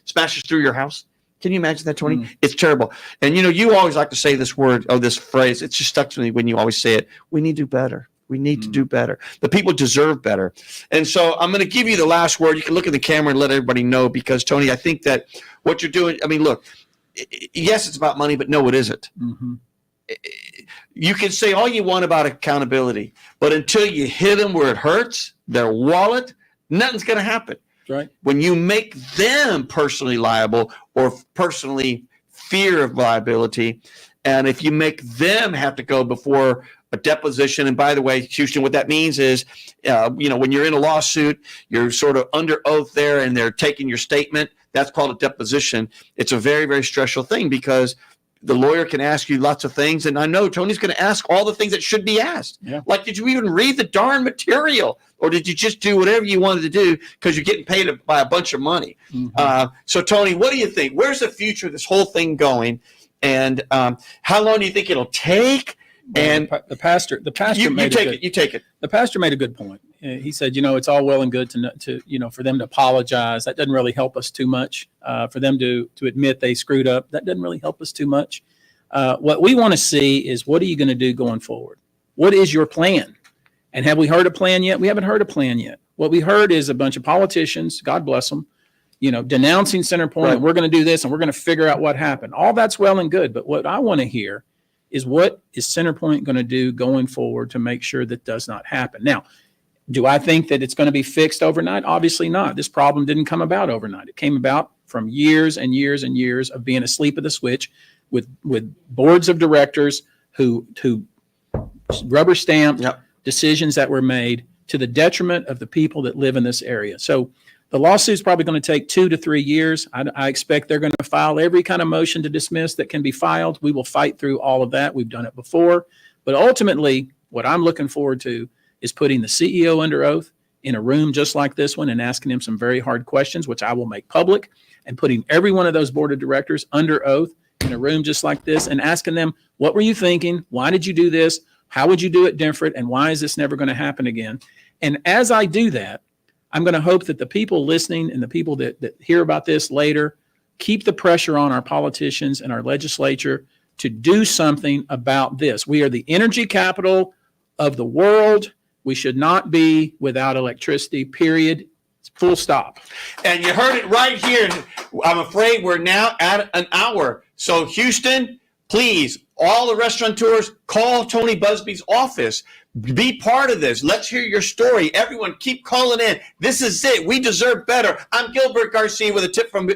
smashes through your house. Can you imagine that, Tony? It's terrible. And, you always like to say this word, this phrase. It's just stuck to me when you always say it. We need to do better. We need to do better. The people deserve better. And so I'm going to give you the last word. You can look at the camera and let everybody know, because, Tony, I think that what you're doing, look, yes, it's about money, but no, it isn't. Mm-hmm. You can say all you want about accountability, but until you hit them where it hurts, their wallet, nothing's going to happen. Right. When you make them personally liable or personally fear of liability, and if you make them have to go before a deposition, and by the way, Houston, what that means is, when you're in a lawsuit, you're sort of under oath there, and they're taking your statement. That's called a deposition. It's a very, very stressful thing because the lawyer can ask you lots of things, and I know Tony's going to ask all the things that should be asked. Yeah. Like, did you even read the darn material, or did you just do whatever you wanted to do because you're getting paid by a bunch of money? Mm-hmm. So, Tony, what do you think? Where's the future of this whole thing going, and how long do you think it'll take? And the pastor you take it. The pastor made a good point. He said, it's all well and good to for them to apologize. That doesn't really help us too much. For them to admit they screwed up, that doesn't really help us too much. What we want to see is, what are you going to do going forward? What is your plan? And have we heard a plan yet? We haven't heard a plan yet. What we heard is a bunch of politicians, God bless them, denouncing Centerpoint. Right. And we're going to do this, and we're going to figure out what happened. All that's well and good. But what I want to hear is, what is Centerpoint going to do going forward to make sure that does not happen? Now, do I think that it's going to be fixed overnight? Obviously not. This problem didn't come about overnight. It came about from years and years and years of being asleep at the switch with boards of directors who rubber stamped Yep. decisions that were made to the detriment of the people that live in this area. So the lawsuit's probably going to take 2 to 3 years. I expect they're going to file every kind of motion to dismiss that can be filed. We will fight through all of that. We've done it before. But ultimately, what I'm looking forward to is putting the CEO under oath in a room just like this one and asking him some very hard questions, which I will make public, and putting every one of those board of directors under oath in a room just like this and asking them, what were you thinking? Why did you do this? How would you do it different? And why is this never going to happen again? And as I do that, I'm going to hope that the people listening and the people that hear about this later keep the pressure on our politicians and our legislature to do something about this. We are the energy capital of the world. We should not be without electricity, period. Full stop. And you heard it right here. I'm afraid we're now at an hour. So Houston, please, all the restaurateurs, call Tony Buzbee's office. Be part of this. Let's hear your story. Everyone, keep calling in. This is it. We deserve better. I'm Gilbert Garcia with a tip from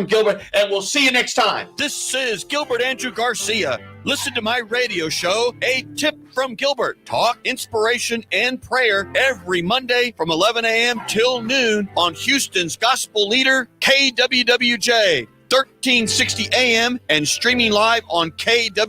Gilbert, and we'll see you next time. This is Gilbert Andrew Garcia. Listen to my radio show, A Tip from Gilbert. Talk, inspiration, and prayer every Monday from 11 a.m. till noon on Houston's gospel leader, KWWJ. 1360 AM and streaming live on kwwj.org.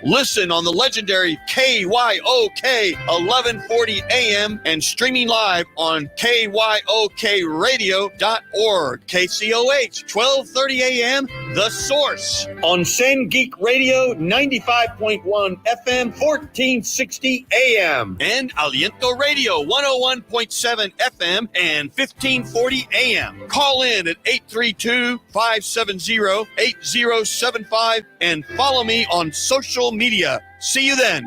Listen on the legendary KYOK 1140 AM and streaming live on kyokradio.org. KCOH 1230 AM, The Source. On San Geek Radio 95.1 FM 1460 AM. And Aliento Radio 101.7 FM and 1540 AM. Call in at 832-570-8075 and follow me on social media. See you then.